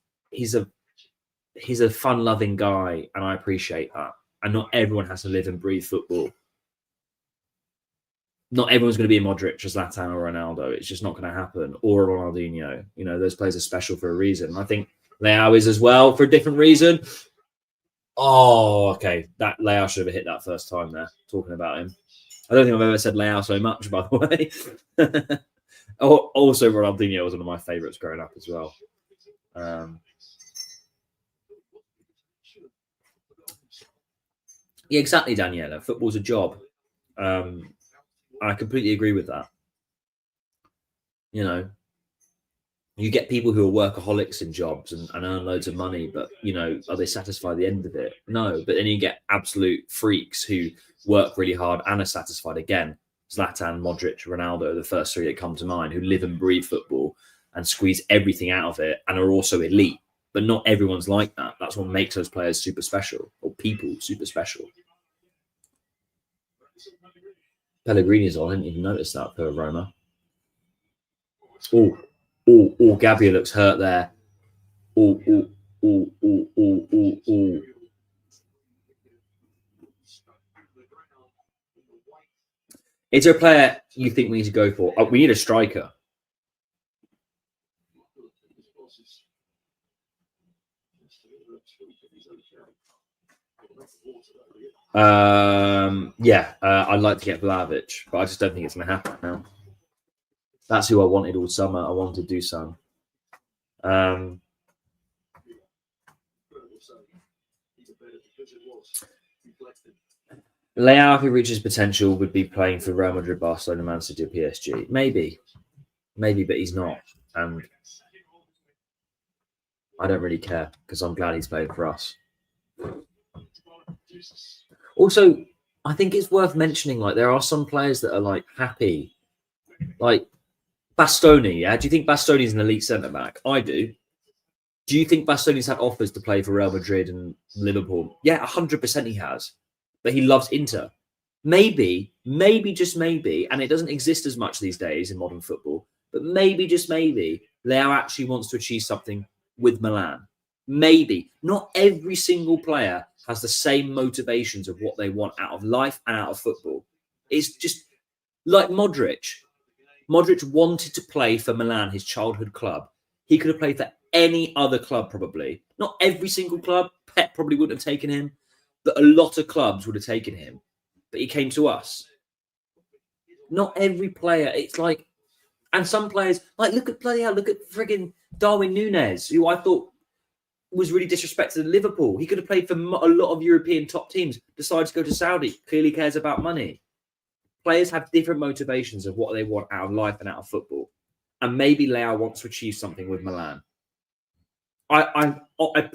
a fun-loving guy, and I appreciate that. And not everyone has to live and breathe football. Not everyone's going to be a Modric or Zlatan or Ronaldo. It's just not going to happen. Or a Ronaldinho. You know, those players are special for a reason. And I think Leao is as well for a different reason. Oh, okay. That Leao should have hit that first time there, talking about him. I don't think I've ever said Leao so much, by the way. Also, Ronaldinho was one of my favourites growing up as well. Yeah, exactly, Daniela. Football's a job. I completely agree with that. You know, you get people who are workaholics in jobs and earn loads of money, but, you know, are they satisfied at the end of it? No. But then you get absolute freaks who work really hard and are satisfied again. Zlatan, Modric, Ronaldo are the first three that come to mind, who live and breathe football and squeeze everything out of it and are also elite. But not everyone's like that. That's what makes those players super special, or people super special. Pellegrini's on. I didn't even notice that for Roma. Oh, Gabby looks hurt there. Oh. Is there a player you think we need to go for? Oh, we need a striker. I'd like to get Vlahovic, but I just don't think it's going to happen now. That's who I wanted all summer. I wanted Dusan. Leao, if he reaches potential, would be playing for Real Madrid, Barcelona, Man City, or PSG. Maybe, but he's not. And I don't really care, because I'm glad he's playing for us. Also, I think it's worth mentioning, like, there are some players that are, like, happy. Like, Bastoni, yeah? Do you think Bastoni's an elite centre-back? I do. Do you think Bastoni's had offers to play for Real Madrid and Liverpool? Yeah, 100% he has. But he loves Inter. Maybe, just maybe, and it doesn't exist as much these days in modern football, but maybe, just maybe, Leao actually wants to achieve something with Milan. Maybe. Not every single player has the same motivations of what they want out of life and out of football. It's just like Modric. Modric wanted to play for Milan, his childhood club. He could have played for any other club, probably. Not every single club. Pep probably wouldn't have taken him, but a lot of clubs would have taken him. But he came to us. Not every player. It's like, and some players, like, look at friggin' Darwin Núñez, who I thought was really disrespected at Liverpool. He could have played for a lot of European top teams, decided to go to Saudi, clearly cares about money. Players have different motivations of what they want out of life and out of football. And maybe Leao wants to achieve something with Milan. I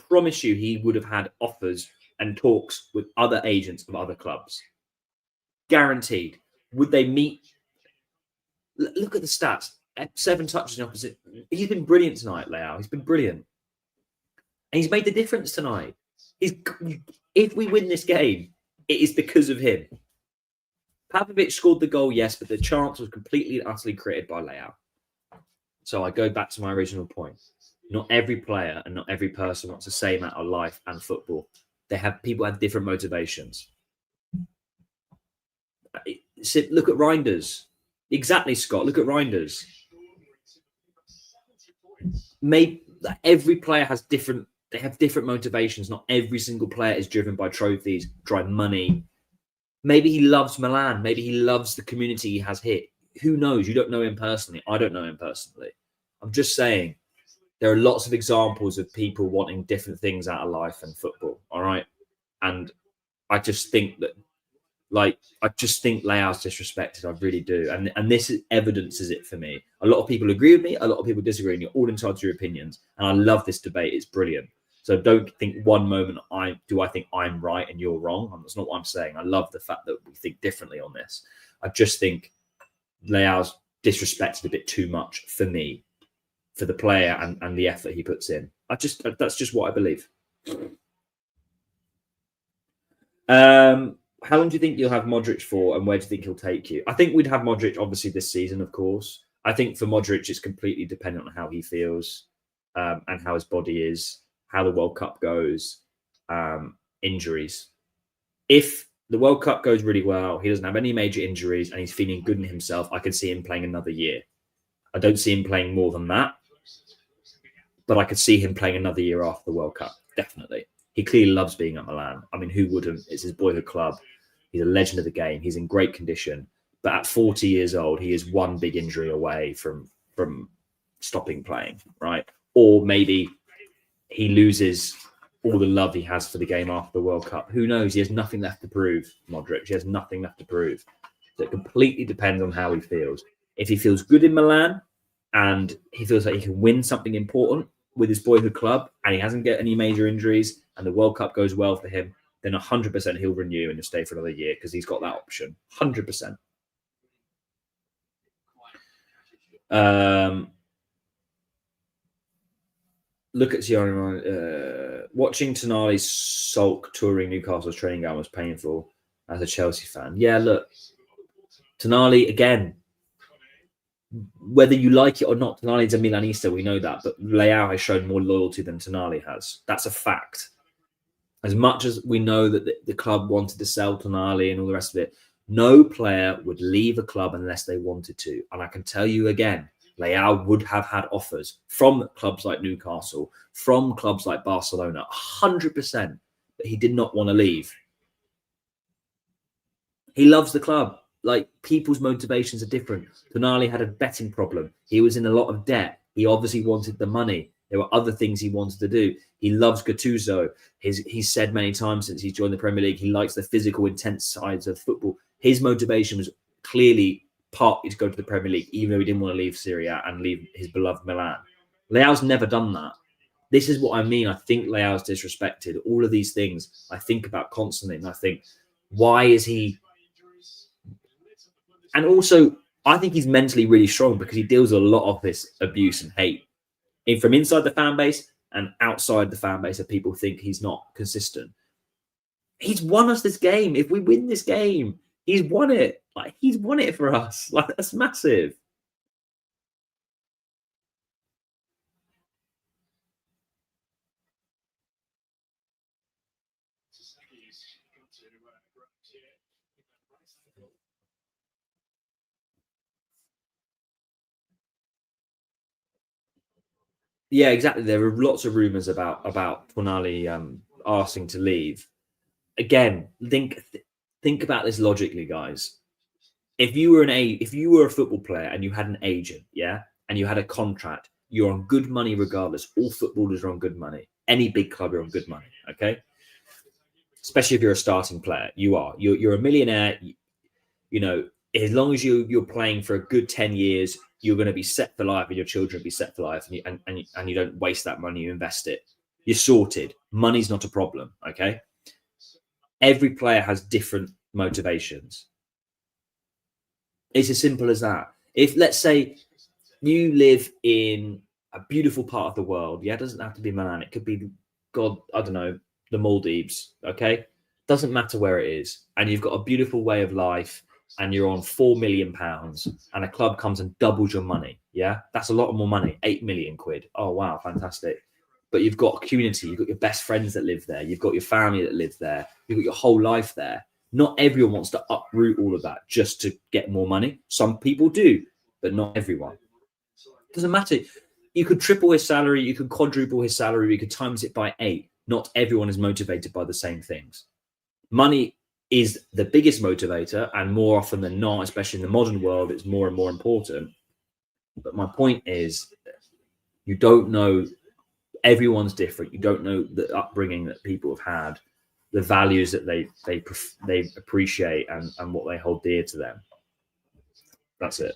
promise you he would have had offers and talks with other agents of other clubs. Guaranteed. Would they meet? Look at the stats. 7 touches in opposite. He's been brilliant tonight, Leao. He's been brilliant. And he's made the difference tonight. If we win this game, it is because of him. Pavlovic scored the goal, yes, but the chance was completely and utterly created by Leao. So I go back to my original point. Not every player and not every person wants the same out of life and football. People have different motivations. Look at Reinders. Exactly, Scott. Look at Reinders. Maybe every player has different. They have different motivations. Not every single player is driven by trophies, drive money. Maybe he loves Milan. Maybe he loves the community he has hit. Who knows? You don't know him personally. I don't know him personally. I'm just saying there are lots of examples of people wanting different things out of life and football. All right. And I just think that, like, I just think Leao's disrespected. I really do. And this evidences it for me. A lot of people agree with me. A lot of people disagree. And you're all entitled to your opinions. And I love this debate. It's brilliant. So don't think one moment I think I'm right and you're wrong. That's not what I'm saying. I love the fact that we think differently on this. I just think Leao's disrespected a bit too much for me, for the player and the effort he puts in. That's just what I believe. How long do you think you'll have Modric for, and where do you think he'll take you? I think we'd have Modric obviously this season, of course. I think for Modric, it's completely dependent on how he feels and how his body is, how the World Cup goes, injuries. If the World Cup goes really well, he doesn't have any major injuries, and he's feeling good in himself, I could see him playing another year. I don't see him playing more than that, but I could see him playing another year after the World Cup, definitely. He clearly loves being at Milan. I mean, who wouldn't? It's his boyhood club. He's a legend of the game. He's in great condition. But at 40 years old, he is one big injury away from stopping playing, right? Or maybe he loses all the love he has for the game after the World Cup. Who knows? He has nothing left to prove, Modric. He has nothing left to prove. So it completely depends on how he feels. If he feels good in Milan and he feels like he can win something important with his boyhood club and he hasn't got any major injuries and the World Cup goes well for him, then 100% he'll renew and he'll stay for another year because he's got that option. 100%. Look at Tiana. Watching Tonali sulk touring Newcastle's training ground was painful as a Chelsea fan. Yeah, look, Tonali, again, whether you like it or not, Tonali's a Milanista, we know that, but Leao has shown more loyalty than Tonali has. That's a fact. As much as we know that the club wanted to sell Tonali and all the rest of it, no player would leave a club unless they wanted to. And I can tell you again, Leao would have had offers from clubs like Newcastle, from clubs like Barcelona, 100%, but he did not want to leave. He loves the club. Like, people's motivations are different. Tonali had a betting problem. He was in a lot of debt. He obviously wanted the money. There were other things he wanted to do. He loves Gattuso. He's said many times since he joined the Premier League, he likes the physical, intense sides of football. His motivation was clearly partly to go to the Premier League, even though he didn't want to leave Serie A and leave his beloved Milan. Leao's never done that. This is what I mean. I think Leao's disrespected. All of these things I think about constantly, and I think, why is he... And also, I think he's mentally really strong because he deals with a lot of this abuse and hate from inside the fan base and outside the fan base, that people think he's not consistent. He's won us this game. If we win this game, he's won it. Like, he's won it for us. Like, that's massive. Yeah, exactly. There are lots of rumors about Tonali asking to leave. Again, think about this logically, guys. If you were a football player and you had an agent, yeah, and you had a contract, you're on good money regardless. All footballers are on good money. Any big club, you're on good money. Okay, especially if you're a starting player, you're a millionaire. You know, as long as you're playing for a good 10 years, you're going to be set for life, and your children will be set for life, and you don't waste that money, you invest it. You're sorted. Money's not a problem, okay? Every player has different motivations. It's as simple as that. If, let's say, you live in a beautiful part of the world, yeah, it doesn't have to be Milan. It could be, God, I don't know, the Maldives, okay? Doesn't matter where it is. And you've got a beautiful way of life, and you're on £4 million, and a club comes and doubles your money. Yeah, that's a lot more money. 8 million quid. Oh, wow, fantastic. But you've got a community. You've got your best friends that live there. You've got your family that live there. You've got your whole life there. Not everyone wants to uproot all of that just to get more money. Some people do, but not everyone. It doesn't matter. You could triple his salary. You could quadruple his salary. You could times it by 8. Not everyone is motivated by the same things. Money is the biggest motivator, and more often than not, especially in the modern world, it's more and more important. But my point is, you don't know, everyone's different. You don't know the upbringing that people have had. the values that they appreciate and what they hold dear to them. That's it.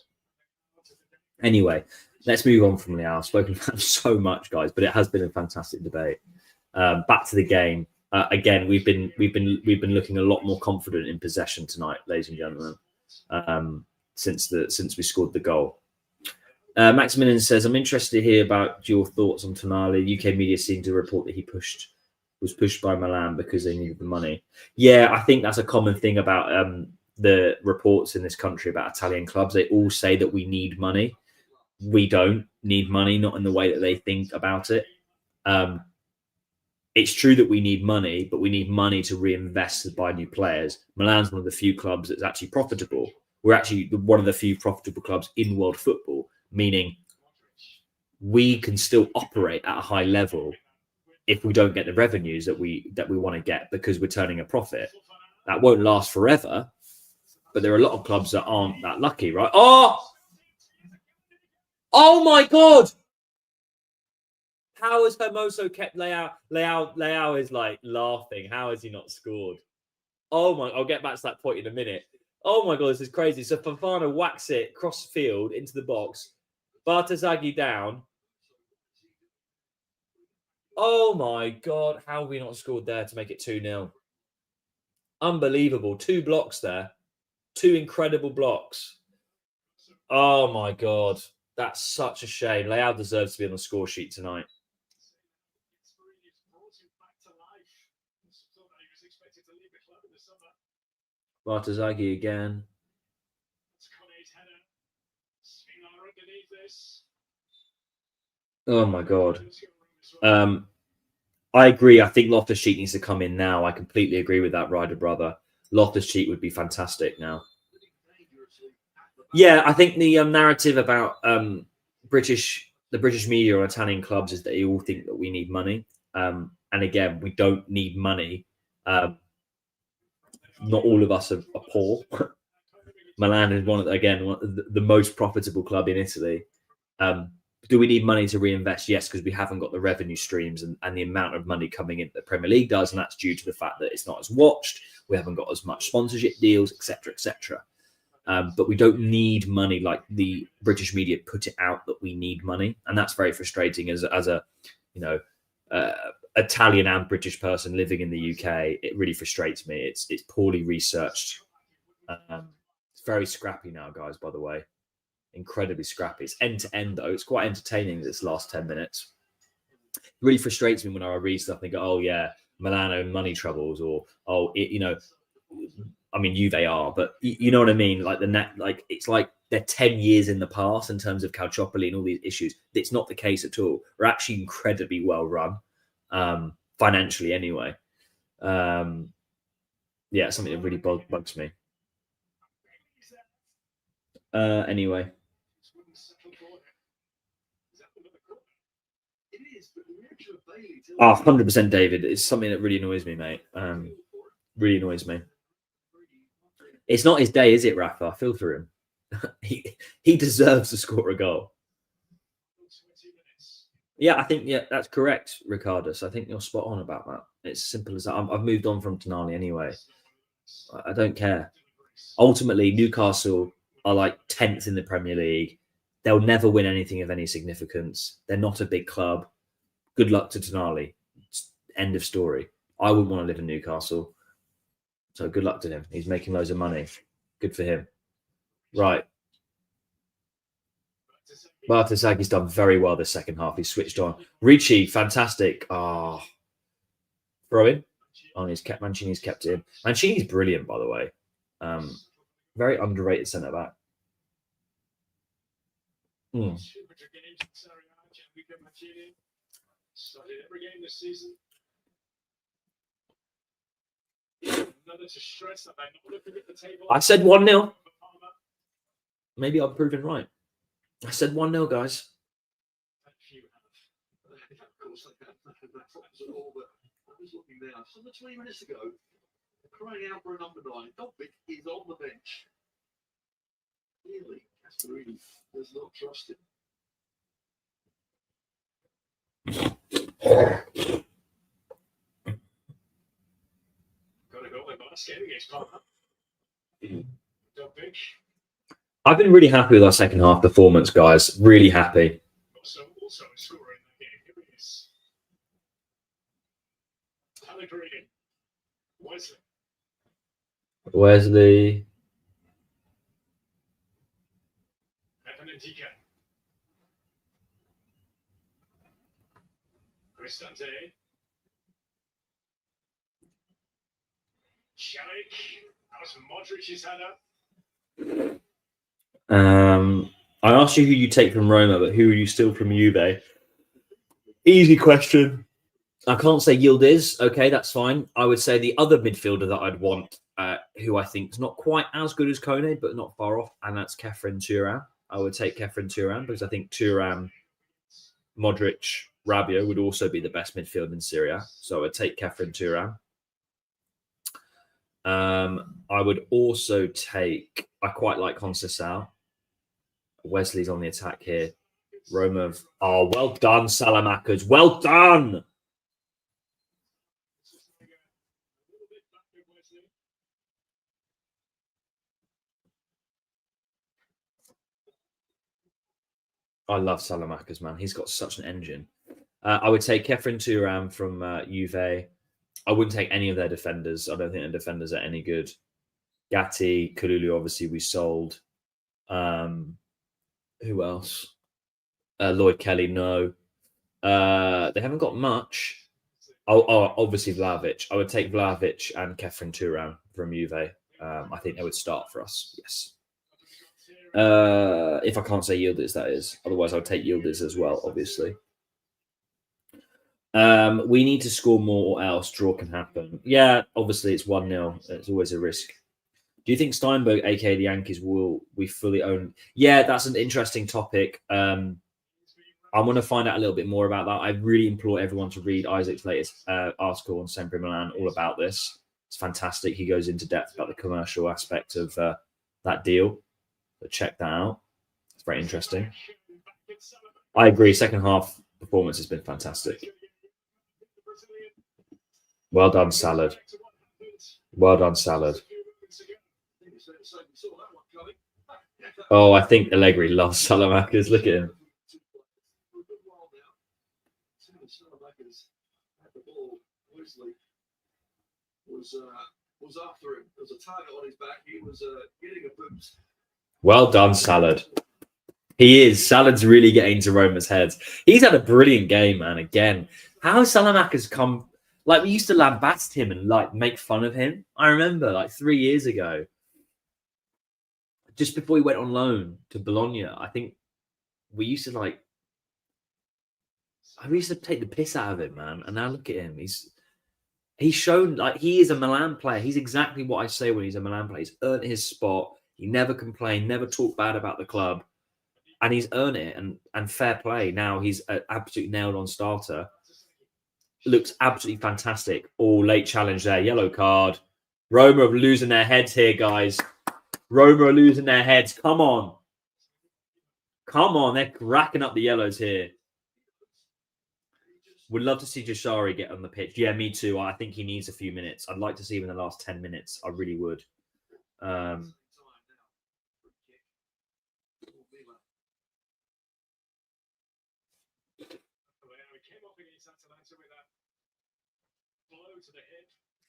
Anyway, let's move on from Leao. I've spoken about so much, guys, but it has been a fantastic debate. Back to the game. Again, we've been looking a lot more confident in possession tonight, ladies and gentlemen, since we scored the goal. Maximilian says, "I'm interested to hear about your thoughts on Tonali. UK media seem to report that he was pushed by Milan because they needed the money." Yeah, I think that's a common thing about the reports in this country about Italian clubs. They all say that we need money. We don't need money, not in the way that they think about it. It's true that we need money, but we need money to reinvest to buy new players. Milan's one of the few clubs that's actually profitable. We're actually one of the few profitable clubs in world football, meaning we can still operate at a high level if we don't get the revenues that we want to get because we're turning a profit. That won't last forever, but there are a lot of clubs that aren't that lucky, right? Oh my God! How has Hermoso kept Leao? Leao is like laughing. How has he not scored? Oh my! I'll get back to that point in a minute. Oh my God, this is crazy. So Fofana whacks it cross field into the box. Bartazaghi down. Oh my God, how have we not scored there to make it 2-0? Unbelievable. 2 blocks there. 2 incredible blocks. Oh my God. That's such a shame. Leao deserves to be on the score sheet tonight. Bartazaghi again. Oh my God. I agree. I think Loftus-Cheek needs to come in now. I completely agree with that, Ryder brother. Loftus-Cheek would be fantastic now. Yeah, I think the narrative about the British media or Italian clubs is that they all think that we need money. And again, we don't need money. Not all of us are poor. Milan is one of the most profitable club in Italy. Do we need money to reinvest? Yes, because we haven't got the revenue streams and the amount of money coming in that the Premier League does, and that's due to the fact that it's not as watched. We haven't got as much sponsorship deals, etc., etc. But we don't need money like the British media put it out that we need money, and that's very frustrating as a Italian and British person living in the UK. It really frustrates me. It's poorly researched. It's very scrappy now, guys. By the way, incredibly scrappy. It's end to end though. It's quite entertaining this last 10 minutes. It really frustrates me when I read stuff and go, "Oh yeah, Milano money troubles," or I mean, they are, but you know what I mean? Like it's like they're 10 years in the past in terms of Calciopoli and all these issues. It's not the case at all. We're actually incredibly well run, financially anyway. Yeah, something that really bugs me. Anyway. 100% David. It's something that really annoys me, mate. Really annoys me. It's not his day, is it, Rafa? I feel for him. he deserves to score a goal. Yeah, I think that's correct, Ricardus. I think you're spot on about that. It's simple as that. I've moved on from Tonali anyway. I don't care. Ultimately, Newcastle are like 10th in the Premier League. They'll never win anything of any significance. They're not a big club. Good luck to Tonali. End of story. I wouldn't want to live in Newcastle. So good luck to him. He's making loads of money. Good for him. Right. Bartazaghi's done very well this second half. He's switched on. Ricci, fantastic. Throw in. Mancini's kept it in. Mancini's brilliant, by the way. Very underrated centre back. I said 1-0. Maybe I'm proven right. I said 1-0, guys. Some 20 minutes ago, crying out for a number 9. Dogbik is on the bench. Clearly, Casperini does not trust him. I've been really happy with our second half performance, guys. Really happy. Wesley. I asked you who you take from Roma, but who are you still from Juve? Easy question. I can't say Yildiz. Okay, that's fine. I would say the other midfielder that I'd want, who I think is not quite as good as Kone, but not far off, and that's Kefren Turan. I would take Kefren Turan because I think Turan, Modric, Rabiot would also be the best midfield in Serie A. So I would take Kefren Turan. I would also take, I quite like Conceição. Wesley's on the attack here. Roma, oh, well done, Salamakers. Well done. I love Salamakers, man. He's got such an engine. I would take Kefren Turan from Juve. I wouldn't take any of their defenders. I don't think the defenders are any good. Gatti, Kalulu, obviously we sold. Who else? Lloyd Kelly, no. They haven't got much. Oh, obviously Vlahovic. I would take Vlahovic and Kefren Turan from Juve. I think they would start for us. Yes. If I can't say Yildiz, that is. Otherwise, I would take Yildiz as well, obviously. We need to score more or else draw can happen. Yeah, obviously it's 1-0. It's always a risk. Do you think Steinberg, aka the Yankees, will we fully own? Yeah, that's an interesting topic. I want to find out a little bit more about that. I really implore everyone to read Isaac's latest article on Sempre Milan, all about this. It's fantastic. He goes into depth about the commercial aspect of that deal. So check that out. It's very interesting. I agree. Second half performance has been fantastic. Well done, Salad. Well done, Salad. Oh, I think Allegri loves Salamakers. Look at him. Was after him. There was a target on his back. He was getting a boost. Well done, Salad. He is. Salad's really getting to Roma's heads. He's had a brilliant game, man. Again, how has Salamakers come? Like, we used to lambast him and like make fun of him. I remember like 3 years ago, just before he went on loan to Bologna, I think we used to take the piss out of him, man. And now look at him. He's shown like he is a Milan player. He's exactly what I say when he's a Milan player. He's earned his spot. He never complained, never talked bad about the club. And he's earned it. And fair play. Now he's an absolute nailed-on starter. Looks absolutely fantastic. Oh, late challenge there. Yellow card. Roma are losing their heads here, guys. Roma are losing their heads. Come on. Come on. They're racking up the yellows here. Would love to see Jashari get on the pitch. Yeah, me too. I think he needs a few minutes. I'd like to see him in the last 10 minutes. I really would.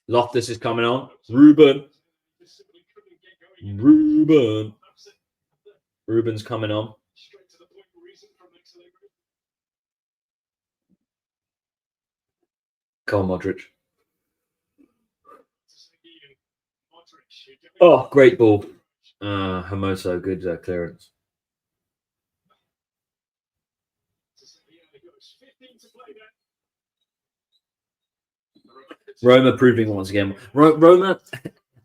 Loftus is coming on. Ruben's coming on. Come on, Modric. Oh, great ball. Hermoso, good clearance. Roma proving once again. Roma,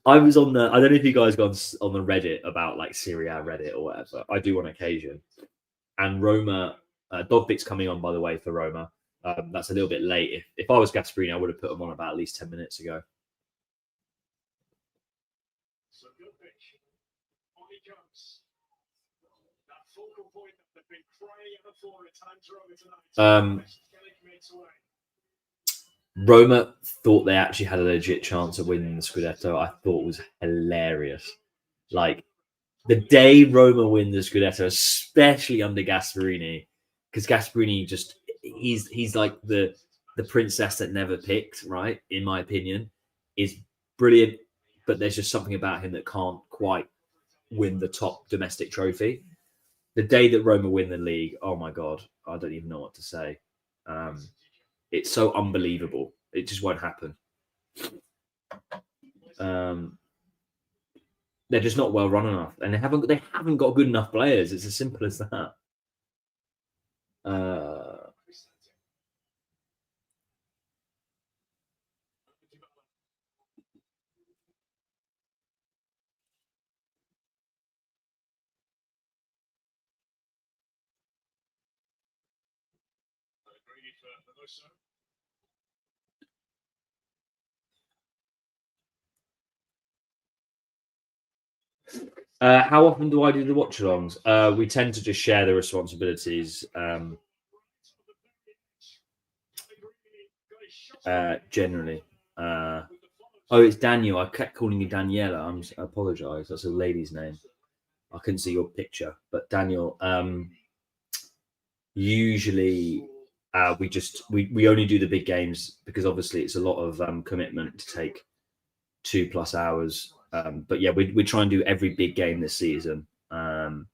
I was on the, I don't know if you guys got on the Reddit about like Serie A Reddit or whatever. I do on occasion. And Roma, Dogvic's coming on, by the way, for Roma. That's a little bit late. If I was Gasperini, I would have put him on about at least 10 minutes ago. Roma thought they actually had a legit chance of winning the Scudetto. I thought was hilarious. Like the day Roma win the Scudetto, especially under Gasperini, because Gasperini just he's like the princess that never picked, right? In my opinion, is brilliant, but there's just something about him that can't quite win the top domestic trophy. The day that Roma win the league, oh my god, I don't even know what to say. It's so unbelievable. It just won't happen. They're just not well run enough, and they haven't got good enough players. It's as simple as that. How often do I do the watch-alongs? We tend to just share the responsibilities. Generally. Oh, it's Daniel. I kept calling you Daniela. I apologize. That's a lady's name. I couldn't see your picture, but Daniel. Usually, we only do the big games because obviously it's a lot of commitment to take 2+ hours. But yeah, we try and do every big game this season. Atlanta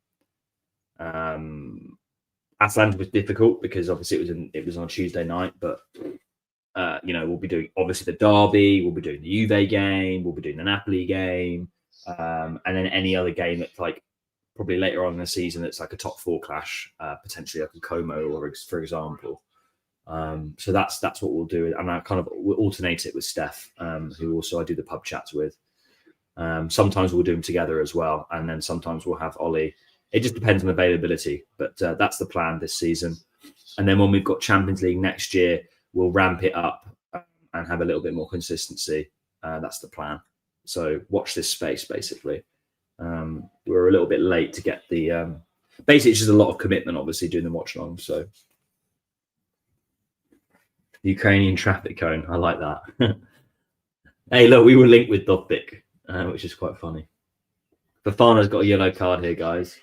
was difficult because obviously it was on a Tuesday night, but we'll be doing obviously the derby, we'll be doing the Juve game, we'll be doing the Napoli game, and then any other game that's like probably later on in the season that's like a top 4 clash, potentially like a Como or for example. So that's what we'll do, and I kind of we'll alternate it with Steph, who also I do the pub chats with. Sometimes we'll do them together as well, and then sometimes we'll have Ollie. It just depends on availability, but that's the plan this season. And then when we've got Champions League next year, we'll ramp it up and have a little bit more consistency. That's the plan. So watch this space, basically. We're a little bit late to get the... basically, it's just a lot of commitment, obviously, doing the watch-along. So Ukrainian traffic cone. I like that. Hey, look, we were linked with Dovbik, which is quite funny. Fofana's got a yellow card here, guys.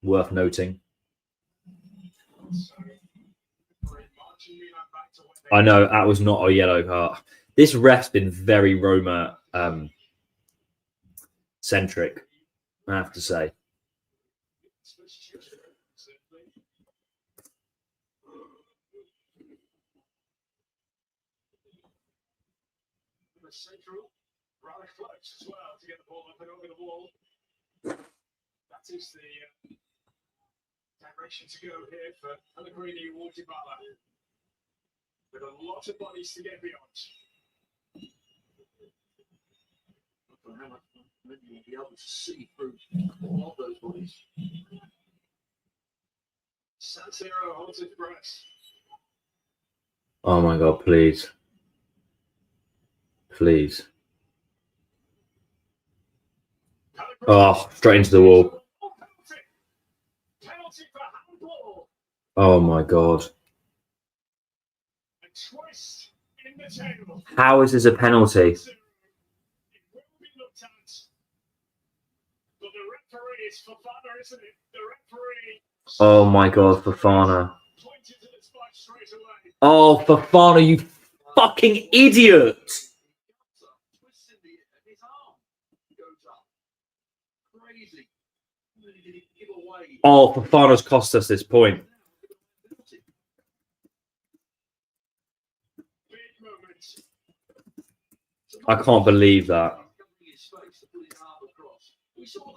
Worth noting. I know that was not a yellow card. This ref's been very Roma centric, I have to say. Central, rather close as well to get the ball up and over the wall. That is the direction to go here for Pellegrini and Watchalong. With a lot of bodies to get beyond. How much maybe you'll be able to see through all of those bodies. San Siro holds its breath. Oh my god, please. Please. Oh, straight into the wall. Oh my god. How is this a penalty? Oh my god, Fofana. Oh, Fofana, you fucking idiot! Oh, Fofana's cost us this point. I can't believe that.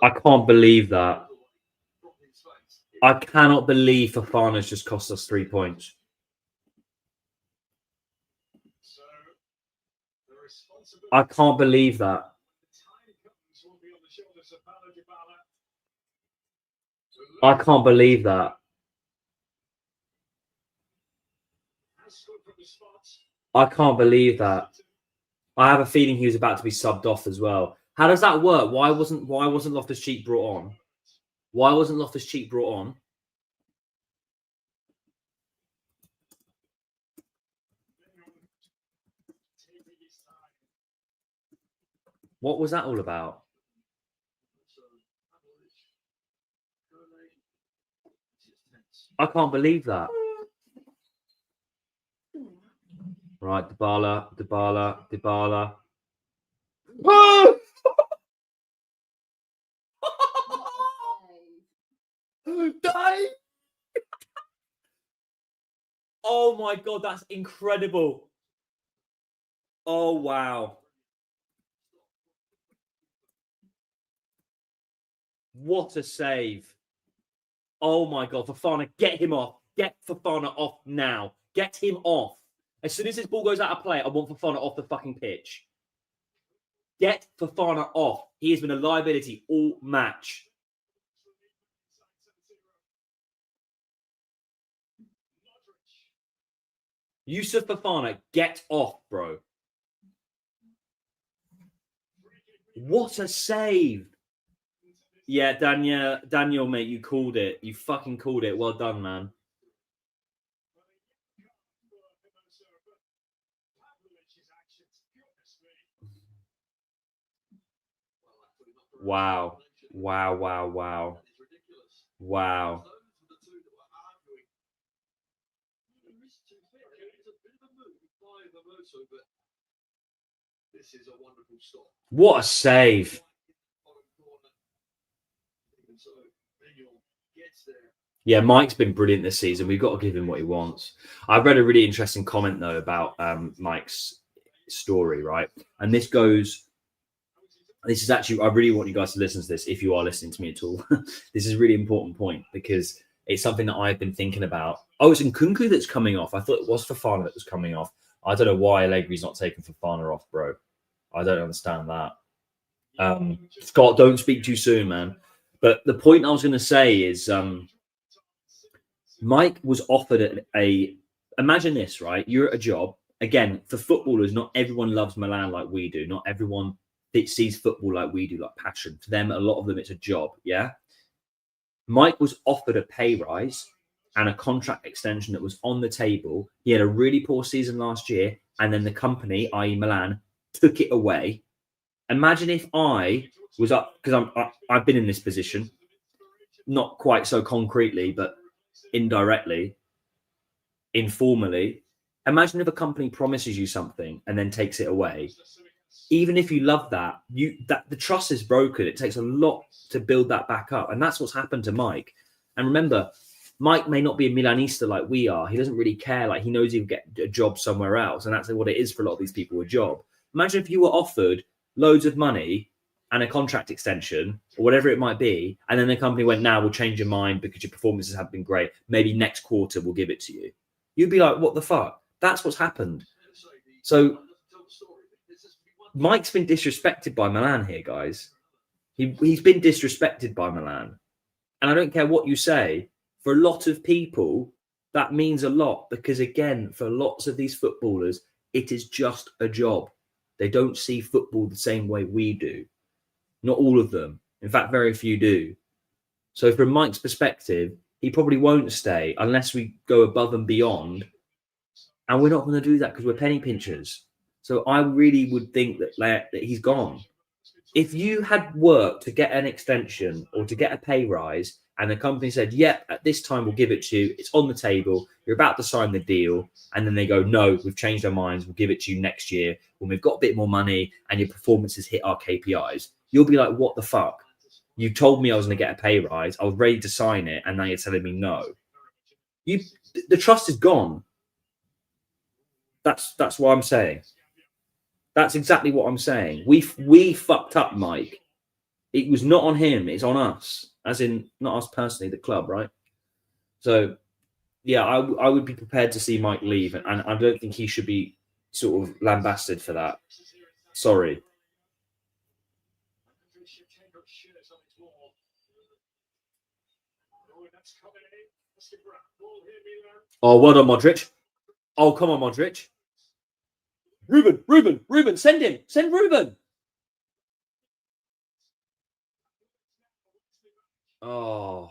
I can't believe that. I cannot believe Fofana's just cost us 3 points. I can't believe that. I can't believe that. I can't believe that. I have a feeling he was about to be subbed off as well. How does that work? Why wasn't Loftus-Cheek brought on? Why wasn't Loftus-Cheek brought on? What was that all about? I can't believe that. Right, Dybala. Oh! Dave! Oh my God, that's incredible. Oh, wow. What a save. Oh my God, Fofana, get him off. Get Fofana off now. Get him off. As soon as this ball goes out of play, I want Fofana off the fucking pitch. Get Fofana off. He has been a liability all match. Yusuf Fofana, get off, bro. What a save. Yeah, Daniel, mate, you called it. You fucking called it. Well done, man. Wow. Wow. What a save. Yeah, Mike's been brilliant this season. We've got to give him what he wants. I've read a really interesting comment, though, about Mike's story, right? And this is actually, I really want you guys to listen to this if you are listening to me at all. This is a really important point because it's something that I've been thinking about. Oh, it's Nkunku that's coming off. I thought it was Fofana that was coming off. I don't know why Allegri's not taking Fofana off, bro. I don't understand that. Scott, don't speak too soon, man. But the point I was going to say is Mike was offered imagine this, right? You're at a job. Again, for footballers, not everyone loves Milan like we do. Not everyone sees football like we do, like passion. For them, a lot of them, it's a job, yeah? Mike was offered a pay rise and a contract extension that was on the table. He had a really poor season last year, and then the company, i.e. Milan, took it away. Imagine if I was up, because I've been in this position, not quite so concretely, but indirectly, informally. Imagine if a company promises you something and then takes it away. Even if you love that, the trust is broken. It takes a lot to build that back up, and that's what's happened to Mike. And remember, Mike may not be a Milanista like we are. He doesn't really care. Like, he knows he'll get a job somewhere else, and that's what it is for a lot of these people, a job. Imagine if you were offered loads of money and a contract extension or whatever it might be, and then the company went, "Now we'll change your mind because your performances have been great. Maybe next quarter we'll give it to you." You'd be like, "What the fuck?" That's what's happened. So Mike's been disrespected by Milan here, guys. He's been disrespected by Milan. And I don't care what you say, for a lot of people, that means a lot because, again, for lots of these footballers, it is just a job. They don't see football the same way we do. Not all of them. In fact, very few do. So from Mike's perspective, he probably won't stay unless we go above and beyond. And we're not going to do that because we're penny pinchers. So I really would think that he's gone. If you had worked to get an extension or to get a pay rise and the company said, "Yep, at this time we'll give it to you. It's on the table. You're about to sign the deal." And then they go, "No, we've changed our minds. We'll give it to you next year when we've got a bit more money and your performances hit our KPIs." You'll be like, "What the fuck? You told me I was going to get a pay rise. I was ready to sign it. And now you're telling me no." The trust is gone. That's what I'm saying. That's exactly what I'm saying. We fucked up, Mike. It was not on him. It's on us, as in not us personally, the club, right? So, yeah, I would be prepared to see Mike leave, and I don't think he should be sort of lambasted for that. Sorry. Oh, well done, Modric. Oh, come on, Modric. Ruben, send him. Send Ruben. Oh.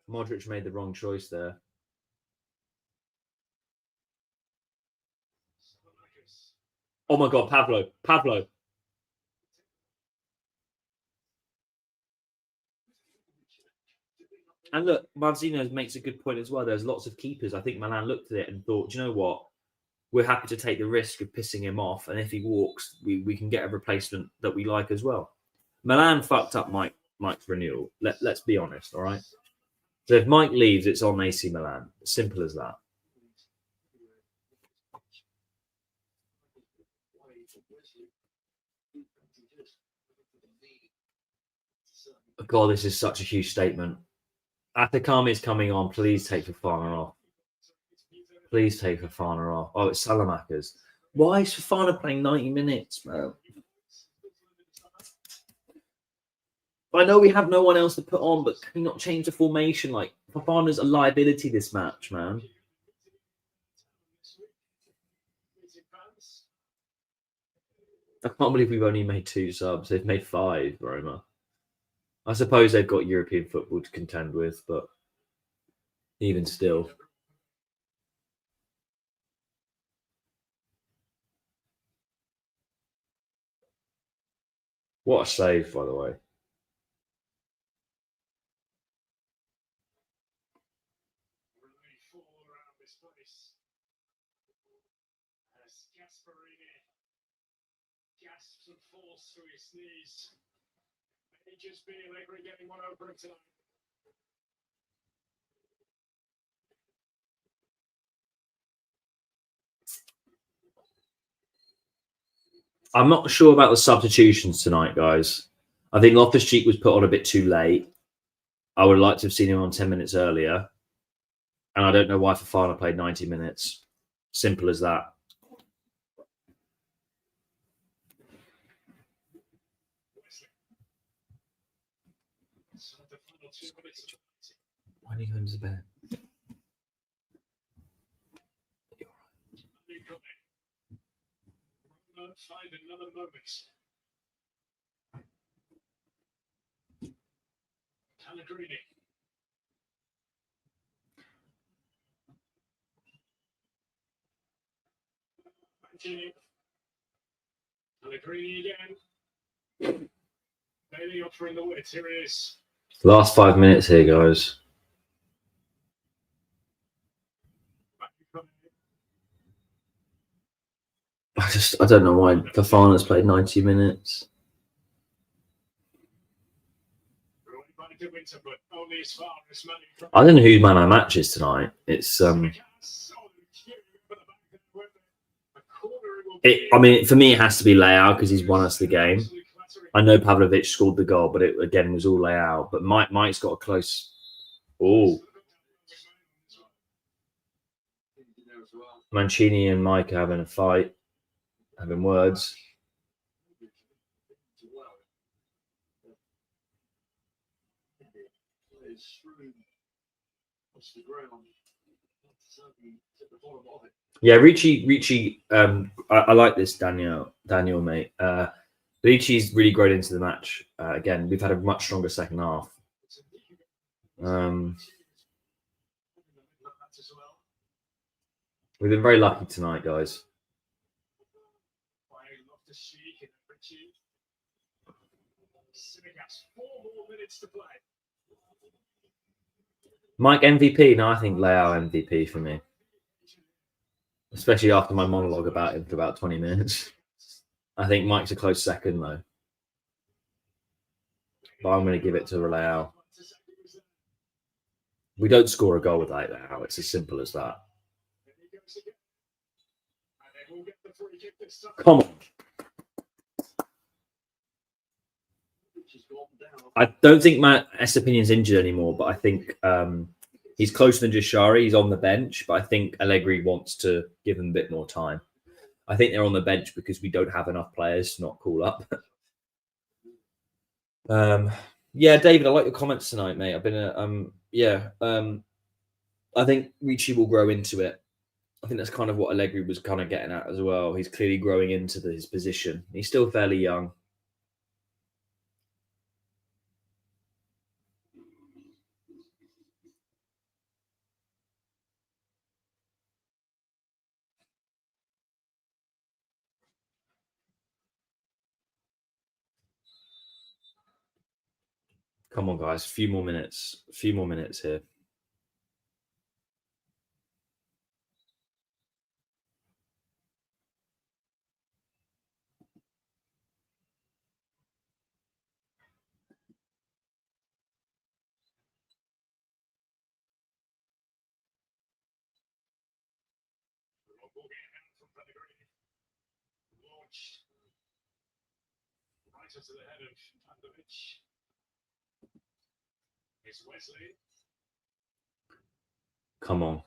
Modric made the wrong choice there. Oh my God, Pablo. And look, Marzino makes a good point as well. There's lots of keepers. I think Milan looked at it and thought, do you know what? We're happy to take the risk of pissing him off. And if he walks, we can get a replacement that we like as well. Milan fucked up Mike's renewal. Let's be honest, all right? So if Mike leaves, it's on AC Milan. Simple as that. God, this is such a huge statement. Atakami is coming on. Please take Fofana off. Please take Fofana off. Oh, it's Salamakas. Why is Fofana playing 90 minutes, bro? I know we have no one else to put on, but can we not change the formation? Like, Fofana's a liability this match, man. I can't believe we've only made 2 subs. They've made 5, Roma. I suppose they've got European football to contend with, but even still. What a save, by the way. I'm not sure about the substitutions tonight, guys. I think Loftus-Cheek was put on a bit too late. I would like to have seen him on 10 minutes earlier. And I don't know why Fofana played 90 minutes. Simple as that. Why are you going to bed? Find another moment. Pellegrini. Pellegrini again. Bailey offering the width. Here it is. Last 5 minutes here, guys. I don't know why Fofana's played 90 minutes. I don't know who man of match is tonight. It's I mean, for me, it has to be Leao because he's won us the game. I know Pavlovic scored the goal, but it again was all Leao. But Mike's got a close. Oh, Mancini and Mike are having a fight, having words. Yeah, Ricci. I like this, Daniel, mate. Ricci's really grown into the match. Again, we've had a much stronger second half. We've been very lucky tonight, guys. Mike MVP? No, I think Leao MVP for me. Especially after my monologue about him for about 20 minutes. I think Mike's a close second, though. But I'm going to give it to Leao. We don't score a goal without Leao. It's as simple as that. Come on. I don't think Matt Estepinian's injured anymore, but I think he's closer than just Shari. He's on the bench, but I think Allegri wants to give him a bit more time. I think they're on the bench because we don't have enough players to not call up. Yeah, David, I like your comments tonight, mate. I've been I think Ricci will grow into it. I think that's kind of what Allegri was kind of getting at as well. He's clearly growing into his position. He's still fairly young. Come on, guys. A few more minutes. A few more minutes here. Launched right into the head of Pandovich. It's Wesley. Come on.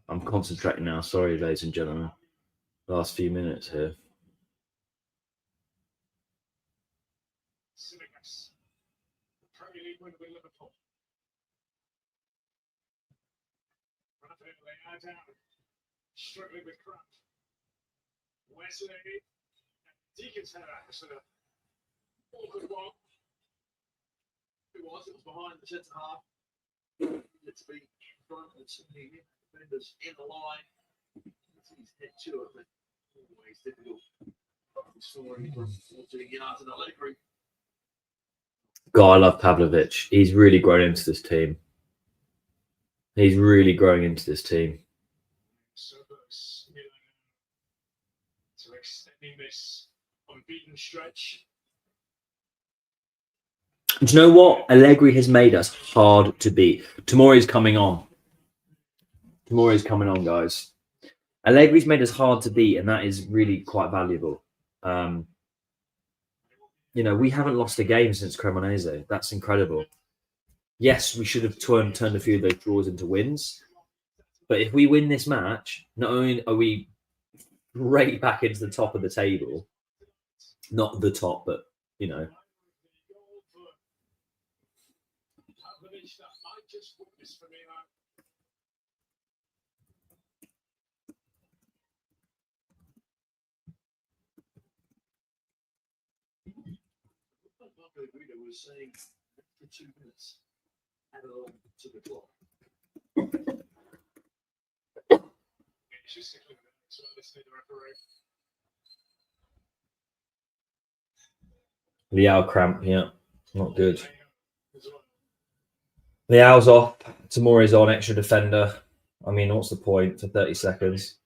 I'm concentrating now. Sorry, ladies and gentlemen. Last few minutes here. Simikas. Premier League win with Liverpool. Rapid they are down. Struggling with cramp. Wesley. Deacon's header. It's an awkward one. It was behind the centre half. It's been in front of some defenders in the line. He's head to it, but always difficult. Scoring from 14 yards in the leg group. God, I love Pavlovic. He's really grown into this team. He's really growing into this team. So Milan to extending this unbeaten stretch. Do you know what? Allegri has made us hard to beat. Tomori's coming on. Tomori's coming on, guys. Allegri's made us hard to beat, and that is really quite valuable. You know, we haven't lost a game since Cremonese. That's incredible. Yes, we should have turned a few of those draws into wins. But if we win this match, not only are we right back into the top of the table, not the top, but, you know. Guido was saying for 2 minutes, add on to the clock. Liao cramp, yeah, not good. Liao's off. Tomori's on, extra defender. I mean, what's the point for 30 seconds?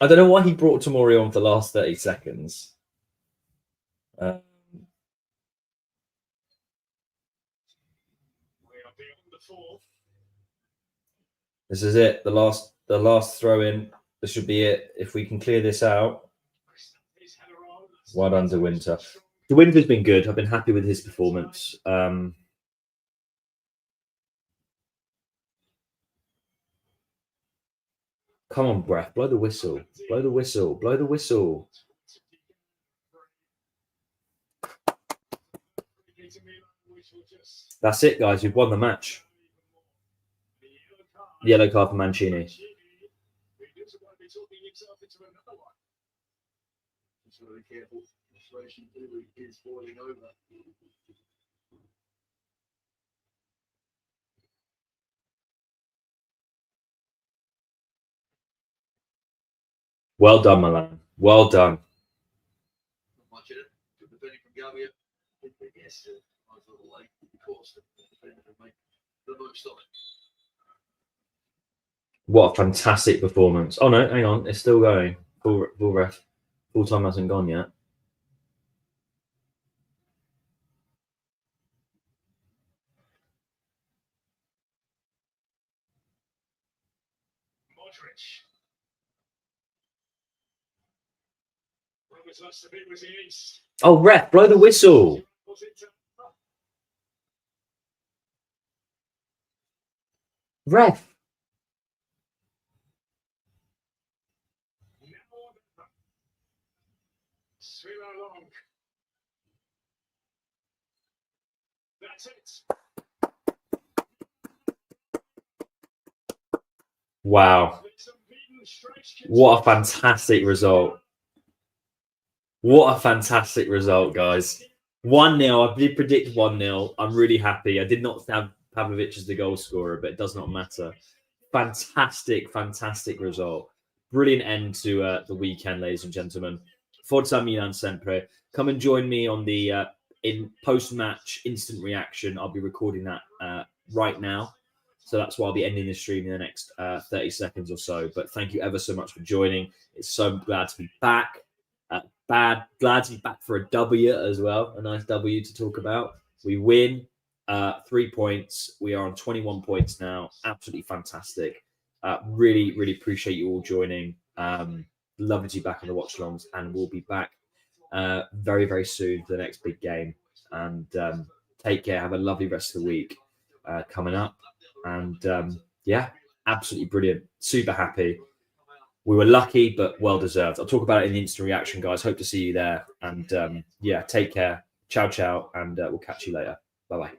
I don't know why he brought Tomori on for the last 30 seconds. This is it. The last throw in. This should be it. If we can clear this out. Well done, De Winter. De Winter's been good. I've been happy with his performance. Come on, Breath. Blow the whistle. Blow the whistle. Blow the whistle. That's it, guys. We've won the match. Yellow card for Mancini. Just really careful. The situation is boiling over. Well done, Milan. Well done. Not much in it. Good defending from Gavia. Yes, nice little late. Of course, the defender will make the most of it. What a fantastic performance. Oh, no, hang on. It's still going. Full ref. Full time hasn't gone yet. Oh, ref, blow the whistle. Ref. That's it. Wow. What a fantastic result. What a fantastic result, guys. 1-0. I did predict 1-0. I'm really happy. I did not have Pavlovic as the goal scorer, but it does not matter. Fantastic result. Brilliant end to the weekend, ladies and gentlemen. Forza Milan sempre. Come and join me on the in post-match instant reaction. I'll be recording that right now. So that's why I'll be ending the stream in the next 30 seconds or so. But thank you ever so much for joining. It's so glad to be back. Glad to be back for a W as well. A nice W to talk about. We win 3 points. We are on 21 points now. Absolutely fantastic. Really appreciate you all joining. Lovely to be back on the Watchalongs, and we'll be back very soon for the next big game. And take care. Have a lovely rest of the week coming up. And yeah, absolutely brilliant. Super happy. We were lucky, but well deserved. I'll talk about it in the instant reaction, guys. Hope to see you there. And yeah, take care. Ciao, and we'll catch you later. Bye-bye.